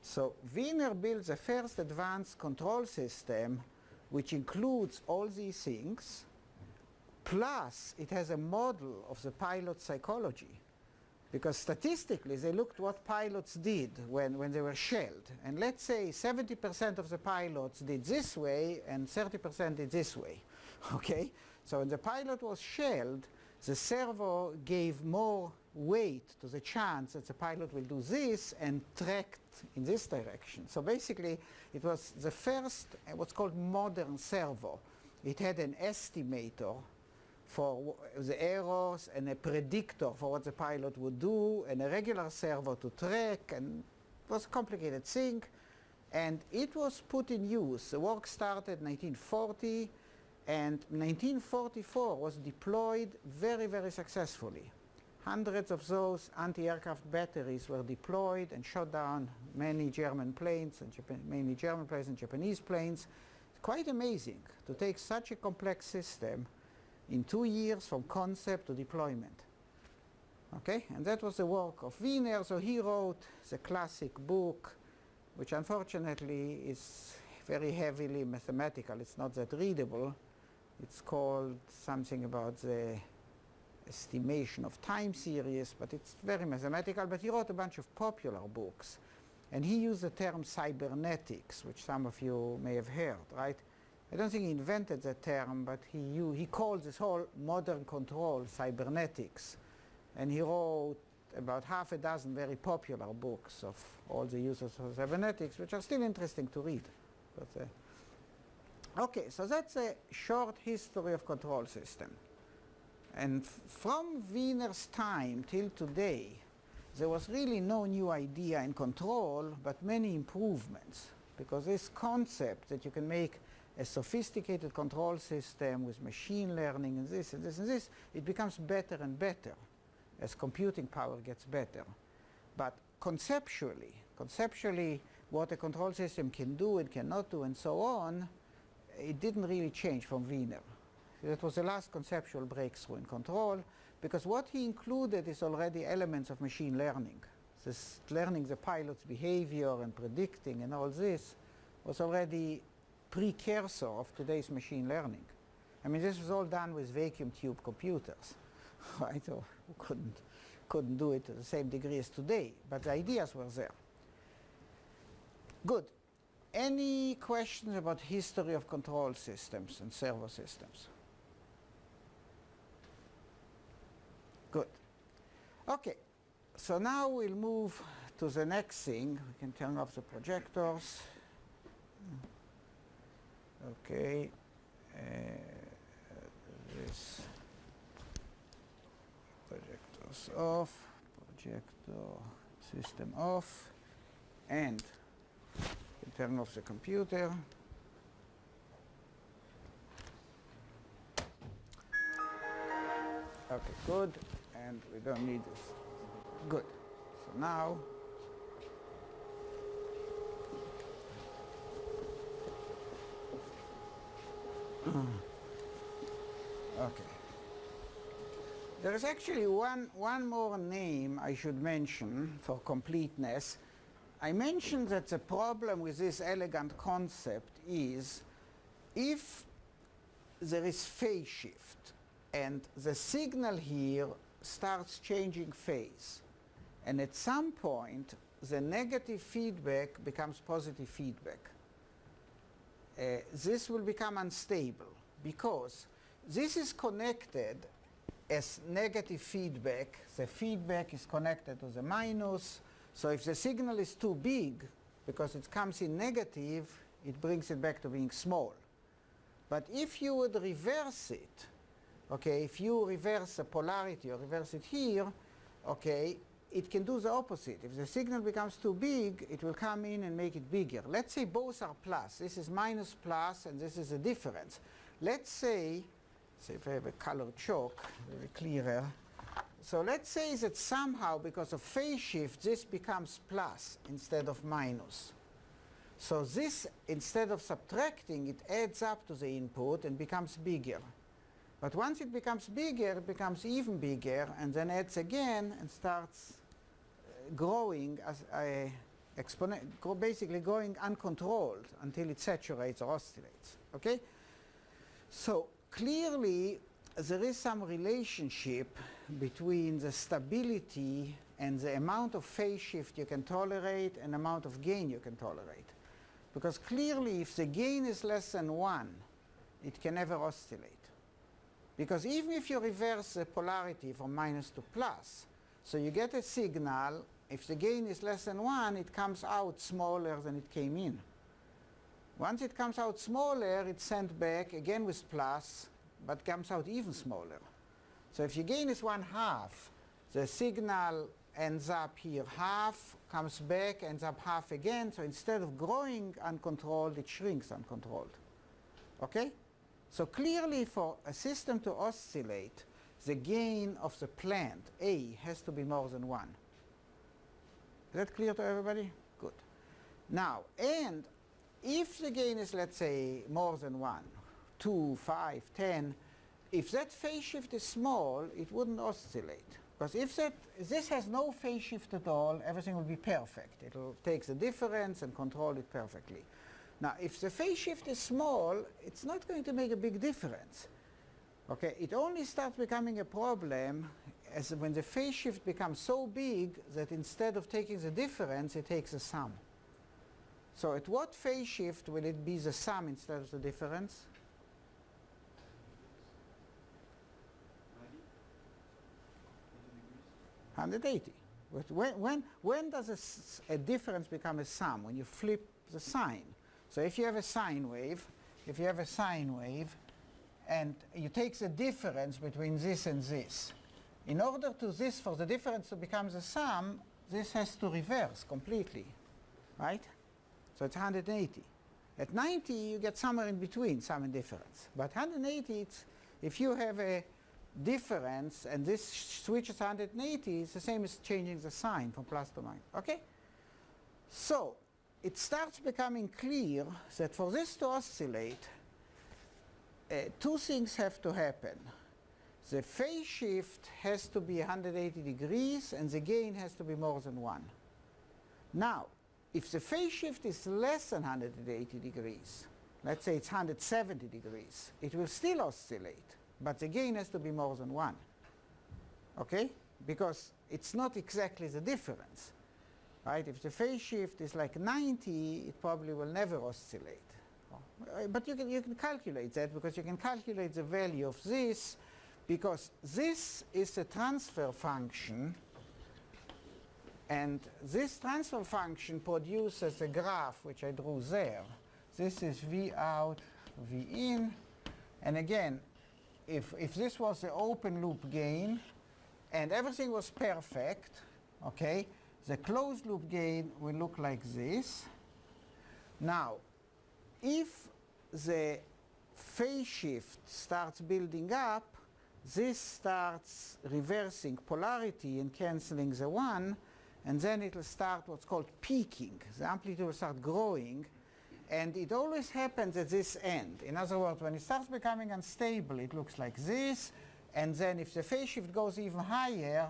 So Wiener builds the first advanced control system which includes all these things, plus it has a model of the pilot's psychology. Because statistically, they looked what pilots did when they were shelled. And let's say 70% of the pilots did this way and 30% did this way. Okay? So when the pilot was shelled, the servo gave more weight to the chance that the pilot will do this and tracked in this direction. So basically, it was the first, what's called modern servo. It had an estimator for the errors and a predictor for what the pilot would do and a regular servo to track, and it was a complicated thing. And it was put in use. The work started in 1940, and 1944 was deployed very, very successfully. Hundreds of those anti-aircraft batteries were deployed and shot down many German planes, and mainly German planes and Japanese planes. It's quite amazing to take such a complex system in 2 years from concept to deployment. Okay, and that was the work of Wiener. So he wrote the classic book, which unfortunately is very heavily mathematical. It's not that readable. It's called something about the estimation of time series, but it's very mathematical. But he wrote a bunch of popular books, and he used the term cybernetics, which some of you may have heard, right? I don't think he invented that term, but he called this whole modern control cybernetics. And he wrote about half a dozen very popular books of all the uses of cybernetics, which are still interesting to read. But, okay, so that's a short history of control system. And from Wiener's time till today, there was really no new idea in control, but many improvements. Because this concept that you can make a sophisticated control system with machine learning and this and this and this, it becomes better and better as computing power gets better. But conceptually, what a control system can do and cannot do and so on, it didn't really change from Wiener. That was the last conceptual breakthrough in control, because what he included is already elements of machine learning. This learning the pilot's behavior and predicting and all this was already precursor of today's machine learning. I mean, this was all done with vacuum tube computers, right? So we couldn't do it to the same degree as today, but the ideas were there. Good. Any questions about history of control systems and servo systems? Good. Okay, so now we'll move to the next thing. We can turn off the projectors. Okay, this projectors off, projector system off, and we turn off the computer. Okay, good, and we don't need this. Good. So now Okay. There is actually one more name I should mention for completeness. I mentioned that the problem with this elegant concept is if there is phase shift and the signal here starts changing phase, and at some point the negative feedback becomes positive feedback. This will become unstable because this is connected as negative feedback. The feedback is connected to the minus. So if the signal is too big, because it comes in negative, it brings it back to being small. But if you would reverse it, okay, if you reverse the polarity or reverse it here, okay, it can do the opposite. If the signal becomes too big, it will come in and make it bigger. Let's say both are plus. This is minus plus, and this is a difference. Let's say if I have a colored chalk, very clearer. So let's say that somehow, because of phase shift, this becomes plus instead of minus. So this, instead of subtracting, it adds up to the input and becomes bigger. But once it becomes bigger, it becomes even bigger, and then adds again and starts growing as basically growing uncontrolled until it saturates or oscillates. Okay? So clearly, there is some relationship between the stability and the amount of phase shift you can tolerate and amount of gain you can tolerate. Because clearly, if the gain is less than 1, it can never oscillate. Because even if you reverse the polarity from minus to plus, so you get a signal, if the gain is less than 1, it comes out smaller than it came in. Once it comes out smaller, it's sent back again with plus, but comes out even smaller. So if your gain is 1/2, the signal ends up here half, comes back, ends up half again. So instead of growing uncontrolled, it shrinks uncontrolled. Okay? So clearly, for a system to oscillate, the gain of the plant, A, has to be more than 1. Is that clear to everybody? Good. Now, and if the gain is, let's say, more than 1, 2, 5, 10, if that phase shift is small, it wouldn't oscillate. Because if this has no phase shift at all, everything will be perfect. It will take the difference and control it perfectly. Now, if the phase shift is small, it's not going to make a big difference. Okay, it only starts becoming a problem as when the phase shift becomes so big that instead of taking the difference, it takes the sum. So at what phase shift will it be the sum instead of the difference? 180. But when does a difference become a sum? When you flip the sign. So if you have a sine wave, and you take the difference between this and this, in order for the difference to become the sum, this has to reverse completely, right? So it's 180. At 90, you get somewhere in between, sum and difference. But 180, if you have a difference and this switches 180, it's the same as changing the sign from plus to minus. Okay? So it starts becoming clear that for this to oscillate, two things have to happen. The phase shift has to be 180 degrees and the gain has to be more than 1. Now, if the phase shift is less than 180 degrees, let's say it's 170 degrees, it will still oscillate, but the gain has to be more than 1. Okay? Because it's not exactly the difference. Right? If the phase shift is like 90, it probably will never oscillate. But you can calculate that, because you can calculate the value of this, because this is a transfer function, and this transfer function produces a graph which I drew there. This is V out, V in, and again, if this was the open loop gain and everything was perfect, okay, the closed loop gain will look like this. Now, if the phase shift starts building up, this starts reversing polarity and cancelling the 1, and then it will start what's called peaking. The amplitude will start growing, And it always happens at this end. In other words, when it starts becoming unstable, it looks like this. And then if the phase shift goes even higher,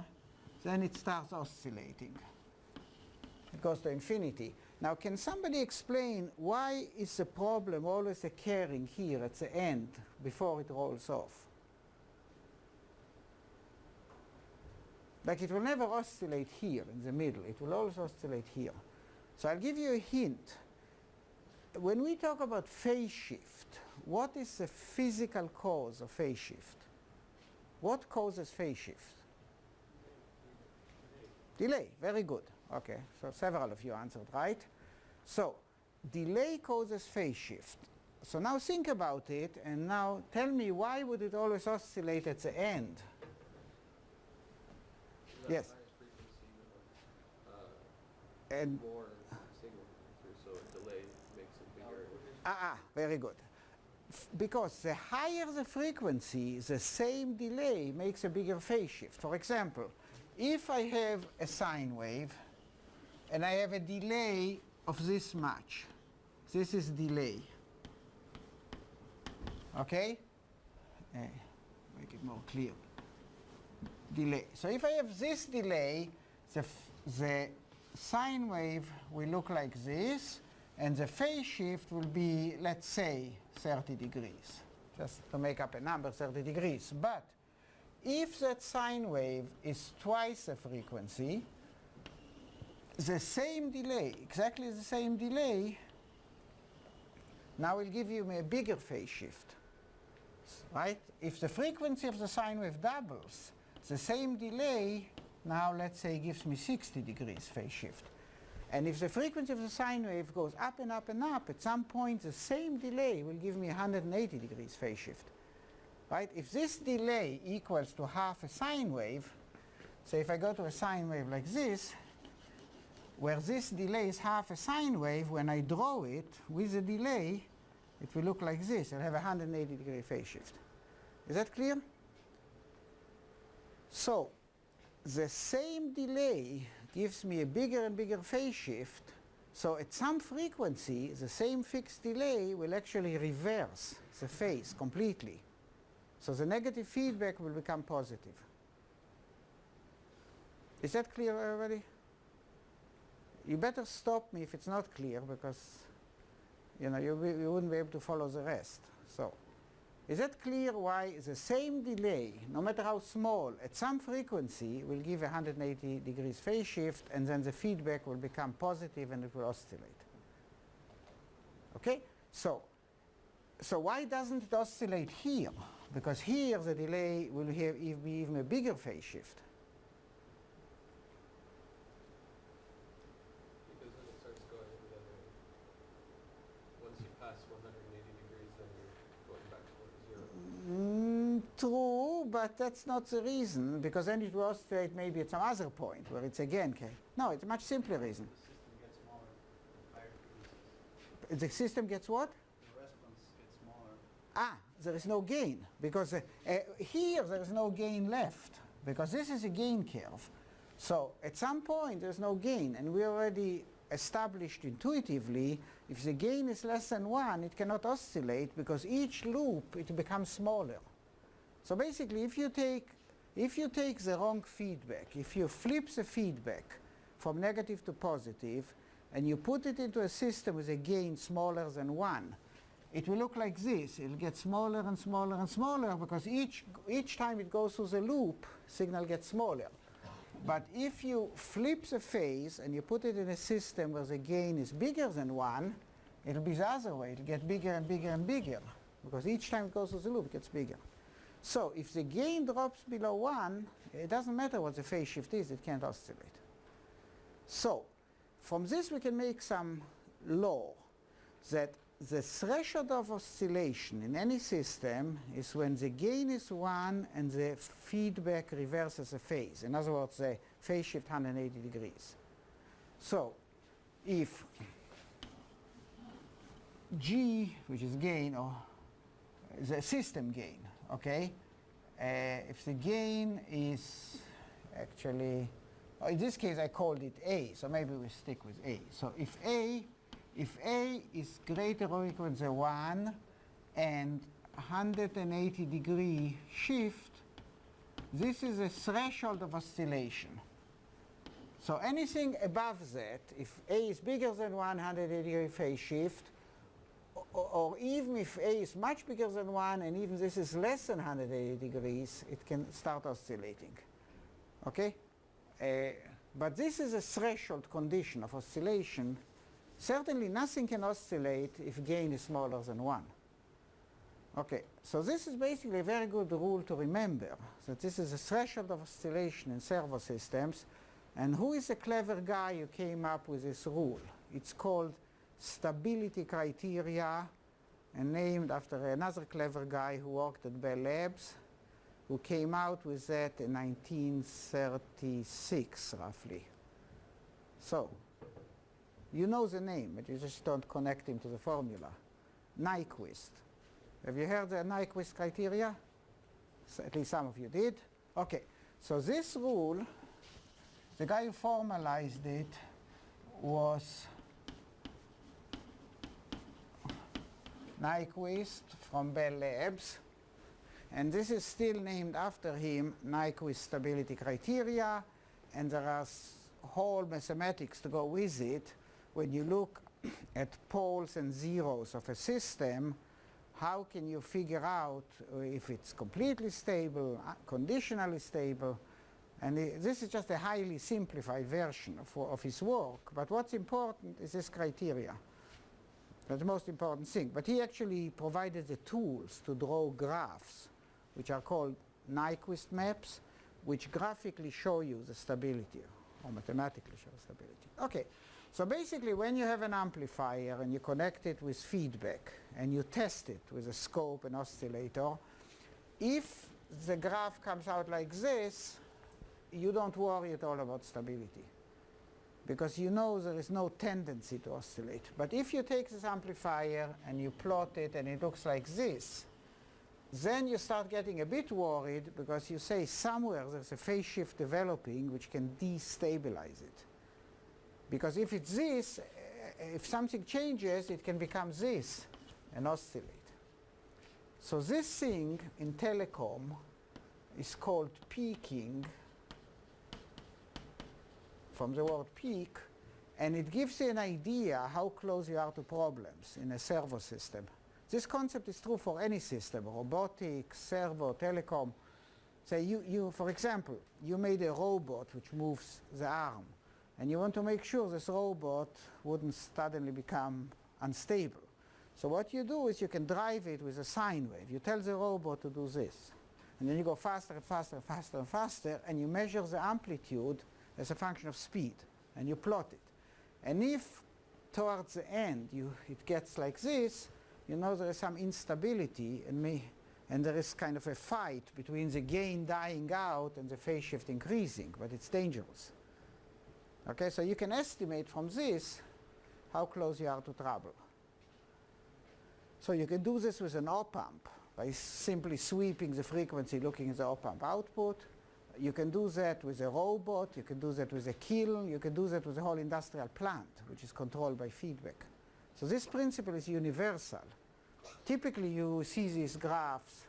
then it starts oscillating. It goes to infinity. Now, can somebody explain why is the problem always occurring here at the end before it rolls off? Like it will never oscillate here in the middle. It will always oscillate here. So I'll give you a hint. When we talk about phase shift, what is the physical cause of phase shift? What causes phase shift? Delay. Very good. Okay, so several of you answered right. So delay causes phase shift. So now think about it, and now tell me, why would it always oscillate at the end? Yes. And more signal through, so a delay makes it bigger. very good. Because the higher the frequency, the same delay makes a bigger phase shift. For example, if I have a sine wave and I have a delay of this much, this is delay. Okay? Make it more clear. Delay. So if I have this delay, the sine wave will look like this, and the phase shift will be, let's say, 30 degrees. Just to make up a number, 30 degrees. But if that sine wave is twice the frequency, the same delay, exactly the same delay, now will give you a bigger phase shift. Right? If the frequency of the sine wave doubles, the same delay now, let's say, gives me 60 degrees phase shift. And if the frequency of the sine wave goes up and up and up, at some point the same delay will give me 180 degrees phase shift. Right? If this delay equals to half a sine wave, so if I go to a sine wave like this, where this delay is half a sine wave, when I draw it with a delay, it will look like this. It'll have a 180 degree phase shift. Is that clear? So the same delay gives me a bigger and bigger phase shift. So at some frequency, the same fixed delay will actually reverse the phase completely. So the negative feedback will become positive. Is that clear, everybody? You better stop me if it's not clear, because you wouldn't be able to follow the rest. So, is that clear why the same delay, no matter how small, at some frequency will give a 180 degrees phase shift, and then the feedback will become positive and it will oscillate? Okay? So why doesn't it oscillate here? Because here the delay will be even a bigger phase shift. Because then it starts going the other way. Once you pass 180 degrees, then you're going back towards zero. True, but that's not the reason, because then it will oscillate maybe at some other point where it's again no, it's a much simpler reason. The system gets smaller with higher frequencies. The system gets what? The response gets smaller. There is no gain, because here there is no gain left, because this is a gain curve. So at some point there's no gain, and we already established intuitively if the gain is less than 1, it cannot oscillate, because each loop it becomes smaller. So basically, if you take the wrong feedback, if you flip the feedback from negative to positive, and you put it into a system with a gain smaller than 1, it will look like this. It'll get smaller and smaller and smaller, because each time it goes through the loop, signal gets smaller. But if you flip the phase and you put it in a system where the gain is bigger than 1, it'll be the other way. It'll get bigger and bigger and bigger, because each time it goes through the loop, it gets bigger. So if the gain drops below 1, it doesn't matter what the phase shift is, it can't oscillate. So from this we can make some law that the threshold of oscillation in any system is when the gain is 1 and the feedback reverses the phase. In other words, the phase shift 180 degrees. So if G, which is gain, or the system gain, okay, if the gain is actually, in this case I called it A, so maybe we stick with A. So if A if A is greater or equal to 1 and 180-degree shift, this is a threshold of oscillation. So anything above that, if A is bigger than 180-degree phase shift, or even if A is much bigger than 1 and even this is less than 180 degrees, it can start oscillating. Okay? But this is a threshold condition of oscillation. Certainly nothing can oscillate if gain is smaller than 1. Okay, so this is basically a very good rule to remember, that this is a threshold of oscillation in servo systems. And who is a clever guy who came up with this rule? It's called stability criteria, and named after another clever guy who worked at Bell Labs, who came out with that in 1936, roughly. So, you know the name, but you just don't connect him to the formula. Nyquist. Have you heard the Nyquist criteria? So at least some of you did. Okay, so this rule, the guy who formalized it was Nyquist from Bell Labs, and this is still named after him, Nyquist stability criteria, and there are whole mathematics to go with it. When you look at poles and zeros of a system, how can you figure out if it's completely stable, conditionally stable? And this is just a highly simplified version of his work, but what's important is this criteria. That's the most important thing. But he actually provided the tools to draw graphs, which are called Nyquist maps, which graphically show you the stability, or mathematically show stability. Okay, so basically when you have an amplifier and you connect it with feedback, and you test it with a scope and oscillator, if the graph comes out like this, you don't worry at all about stability, because you know there is no tendency to oscillate. But if you take this amplifier and you plot it and it looks like this, then you start getting a bit worried, because you say somewhere there's a phase shift developing which can destabilize it. Because if it's this, if something changes, it can become this and oscillate. So this thing in telecom is called peaking, from the word peak, and it gives you an idea how close you are to problems in a servo system. This concept is true for any system, robotics, servo, telecom. Say you, for example, you made a robot which moves the arm, and you want to make sure this robot wouldn't suddenly become unstable. So what you do is you can drive it with a sine wave. You tell the robot to do this, and then you go faster and faster and faster and faster, and you measure the amplitude as a function of speed, and you plot it. And if towards the end it gets like this, you know there is some instability, and there is kind of a fight between the gain dying out and the phase shift increasing, but it's dangerous. Okay, so you can estimate from this how close you are to trouble. So you can do this with an op-amp by simply sweeping the frequency, looking at the op-amp output. You can do that with a robot, you can do that with a kiln, you can do that with a whole industrial plant, which is controlled by feedback. So this principle is universal. Typically you see these graphs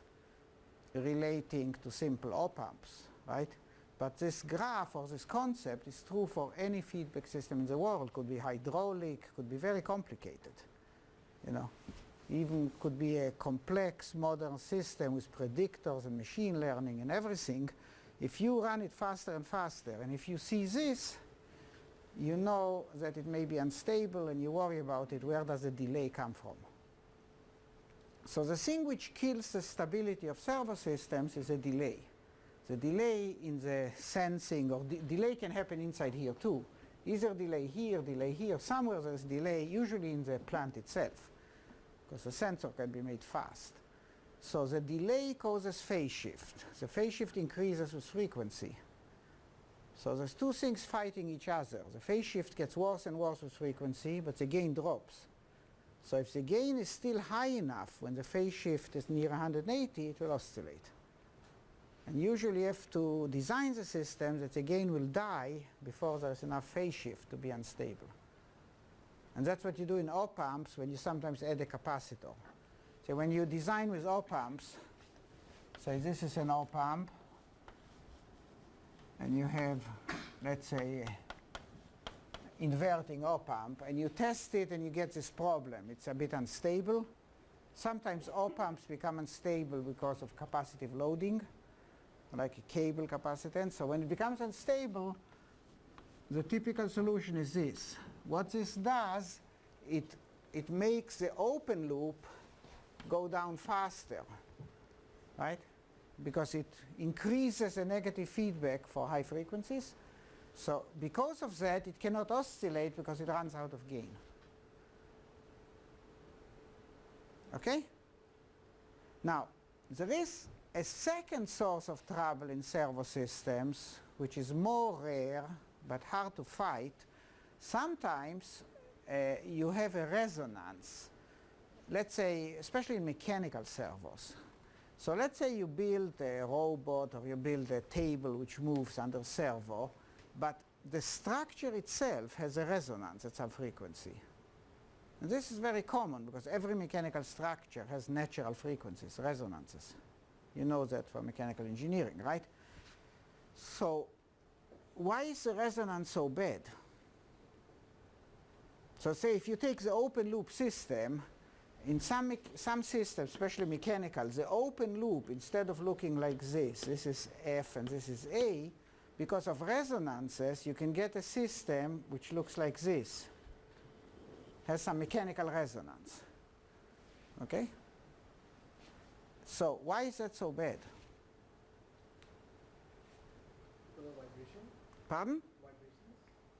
relating to simple op-amps, right? But this graph or this concept is true for any feedback system in the world. Could be hydraulic, could be very complicated, you know. Even could be a complex modern system with predictors and machine learning and everything. If you run it faster and faster, and if you see this, you know that it may be unstable and you worry about it. Where does the delay come from? So the thing which kills the stability of servo systems is a delay. The delay in the sensing, or delay can happen inside here too. Either delay here, somewhere there's delay, usually in the plant itself, because the sensor can be made fast. So the delay causes phase shift. The phase shift increases with frequency. So there's two things fighting each other. The phase shift gets worse and worse with frequency, but the gain drops. So if the gain is still high enough when the phase shift is near 180, it will oscillate. And usually you have to design the system that the gain will die before there's enough phase shift to be unstable. And that's what you do in op-amps when you sometimes add a capacitor. So when you design with op-amps, say this is an op-amp, and you have, let's say, inverting op-amp, and you test it and you get this problem. It's a bit unstable. Sometimes op-amps become unstable because of capacitive loading, like a cable capacitance. So when it becomes unstable, the typical solution is this. What this does, it makes the open loop go down faster, right? Because it increases the negative feedback for high frequencies. So because of that, it cannot oscillate because it runs out of gain. Okay? Now, there is a second source of trouble in servo systems, which is more rare but hard to fight. Sometimes you have a resonance. Let's say, especially in mechanical servos. So let's say you build a robot or you build a table which moves under servo, but the structure itself has a resonance at some frequency. And this is very common because every mechanical structure has natural frequencies, resonances. You know that from mechanical engineering, right? So why is the resonance so bad? So say if you take the open loop system, in some systems, especially mechanical, the open loop, instead of looking like this is F and this is A, because of resonances, you can get a system which looks like this, has some mechanical resonance. Okay? So why is that so bad? Pardon?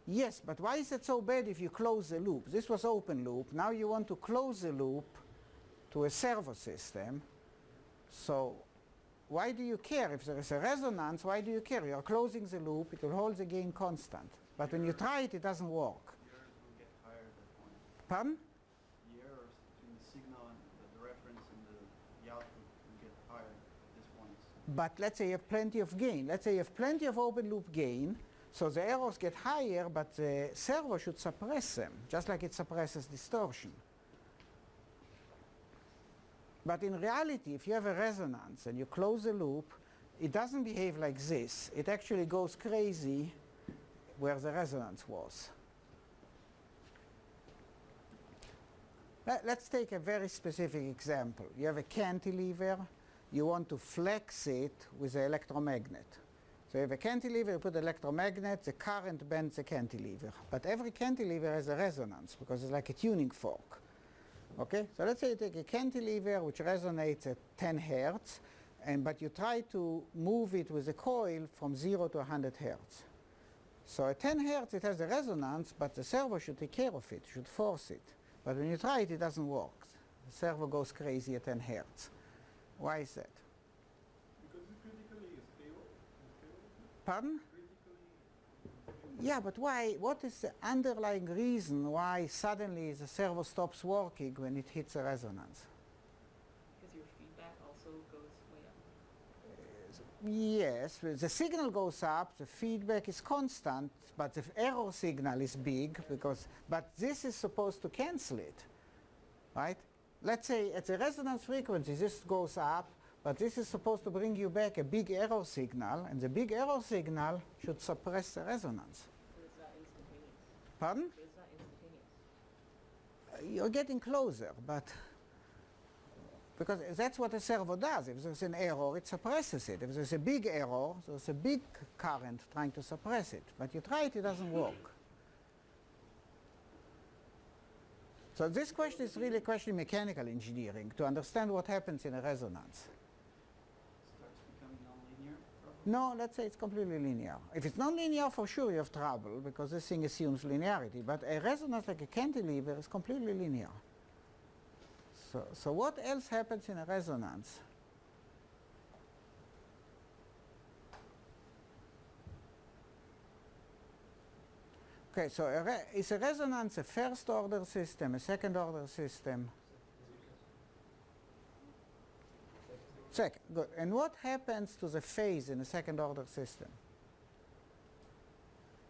Yes, but why is it so bad if you close the loop? This was open loop. Now you want to close the loop to a servo system. So why do you care? If there is a resonance, why do you care? You are closing the loop. It will hold the gain constant. But when you try it, it doesn't work. The errors will get higher at that point. Pardon? The errors between the signal and the reference and the output will get higher at this point. But let's say you have plenty of gain. Let's say you have plenty of open loop gain. So the errors get higher, but the servo should suppress them, just like it suppresses distortion. But in reality, if you have a resonance and you close the loop, it doesn't behave like this. It actually goes crazy where the resonance was. Let's take a very specific example. You have a cantilever. You want to flex it with an electromagnet. So you have a cantilever, you put electromagnet, the current bends the cantilever. But every cantilever has a resonance because it's like a tuning fork. Okay? So let's say you take a cantilever which resonates at 10 hertz, but you try to move it with a coil from 0 to 100 hertz. So at 10 hertz it has a resonance, but the servo should take care of it, should force it. But when you try it, it doesn't work. The servo goes crazy at 10 hertz. Why is that? Because it critically is stable. Pardon? Yeah, but why? What is the underlying reason why suddenly the servo stops working when it hits a resonance? Because your feedback also goes way up. Yes, the signal goes up, the feedback is constant, but the error signal is big but this is supposed to cancel it, right? Let's say at the resonance frequency this goes up, but this is supposed to bring you back a big error signal, and the big error signal should suppress the resonance. But it's not instantaneous. Pardon? But it's not instantaneous. You're getting closer, but because that's what a servo does. If there's an error, it suppresses it. If there's a big error, there's a big current trying to suppress it. But you try it, it doesn't work. So this question is really a question of mechanical engineering, to understand what happens in a resonance. Starts becoming nonlinear, probably. No, let's say it's completely linear. If it's non-linear, for sure you have trouble, because this thing assumes linearity. But a resonance like a cantilever is completely linear. So what else happens in a resonance? Okay, so is a resonance a first order system, a second order system? Second, good. And what happens to the phase in a second order system?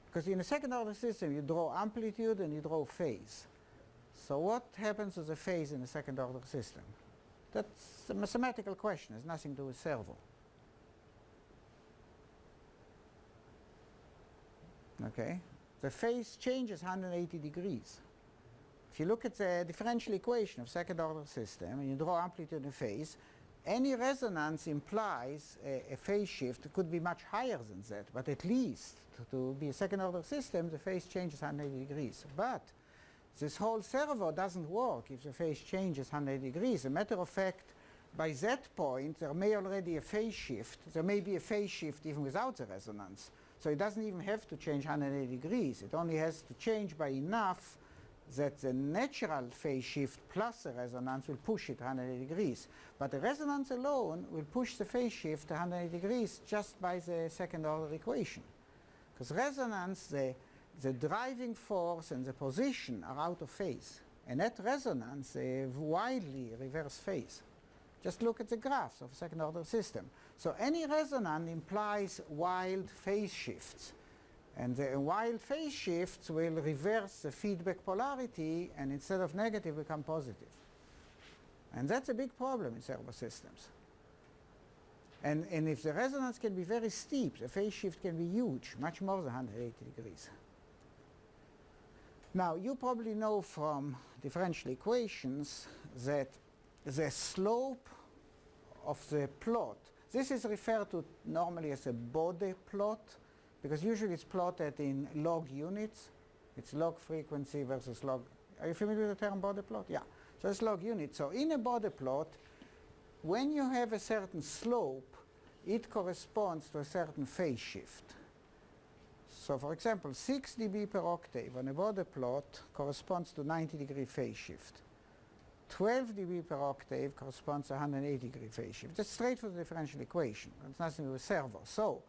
Because in a second order system you draw amplitude and you draw phase. So what happens to the phase in a second order system? That's a mathematical question. It has nothing to do with servo. Okay, the phase changes 180 degrees. If you look at the differential equation of second order system and you draw amplitude and phase, any resonance implies a phase shift. It could be much higher than that, but at least to be a second order system, the phase changes 180 degrees. But this whole servo doesn't work if the phase changes 180 degrees. As a matter of fact, by that point, there may already a phase shift. There may be a phase shift even without the resonance. So it doesn't even have to change 180 degrees. It only has to change by enough that the natural phase shift plus the resonance will push it 180 degrees. But the resonance alone will push the phase shift 180 degrees just by the second order equation. Because resonance, the driving force and the position are out of phase. And at resonance, they wildly reverse phase. Just look at the graphs of a second order system. So any resonance implies wild phase shifts. And the wild phase shifts will reverse the feedback polarity and instead of negative become positive. And that's a big problem in servo systems. And if the resonance can be very steep, the phase shift can be huge, much more than 180 degrees. Now, you probably know from differential equations that the slope of the plot, this is referred to normally as a Bode plot, because usually it's plotted in log units. It's log frequency versus log. Are you familiar with the term Bode plot? Yeah. So it's log units. So in a Bode plot, when you have a certain slope, it corresponds to a certain phase shift. So for example, 6 dB per octave on a Bode plot corresponds to 90-degree phase shift. 12 dB per octave corresponds to 180-degree phase shift. That's straight from the differential equation. It's nothing to do with servo. So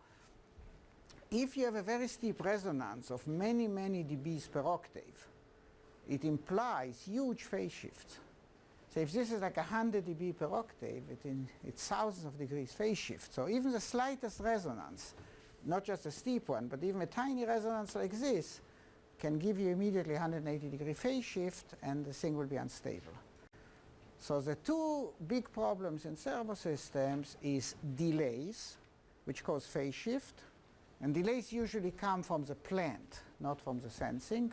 if you have a very steep resonance of many, many dBs per octave, it implies huge phase shifts. So if this is like 100 dB per octave, it's thousands of degrees phase shift. So even the slightest resonance, not just a steep one, but even a tiny resonance like this, can give you immediately 180-degree phase shift, and the thing will be unstable. So the two big problems in servo systems is delays, which cause phase shift. And delays usually come from the plant, not from the sensing.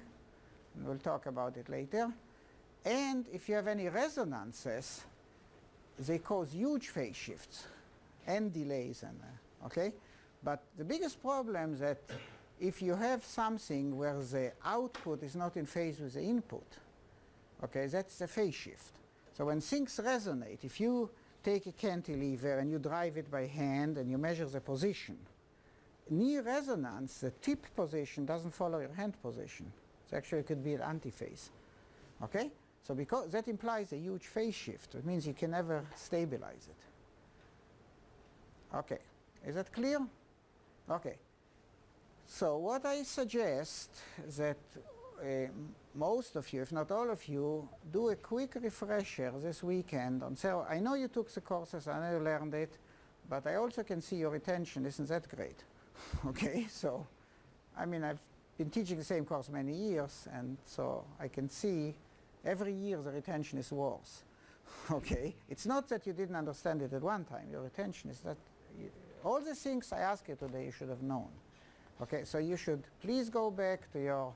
And we'll talk about it later. And if you have any resonances, they cause huge phase shifts and delays. Okay? But the biggest problem is that if you have something where the output is not in phase with the input, okay, that's the phase shift. So when things resonate, if you take a cantilever and you drive it by hand and you measure the position, near resonance, the tip position doesn't follow your hand position. So actually it could be an antiphase. Okay? So because that implies a huge phase shift. It means you can never stabilize it. Okay. Is that clear? Okay. So what I suggest that most of you, if not all of you, do a quick refresher this weekend on servo. I know you took the courses, I know you learned it, but I also can see your retention isn't that great. Okay, so I mean, I've been teaching the same course many years, and so I can see every year the retention is worse. Okay, it's not that you didn't understand it at one time. Your retention is that all the things I asked you today you should have known. Okay, so you should please go back to your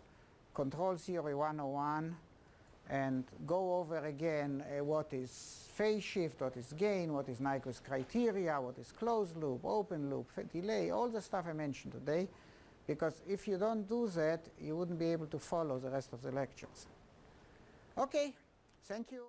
control theory 101 and go over again what is phase shift, what is gain, what is Nyquist criteria, what is closed loop, open loop, delay, all the stuff I mentioned today, because if you don't do that, you wouldn't be able to follow the rest of the lectures. Okay, thank you.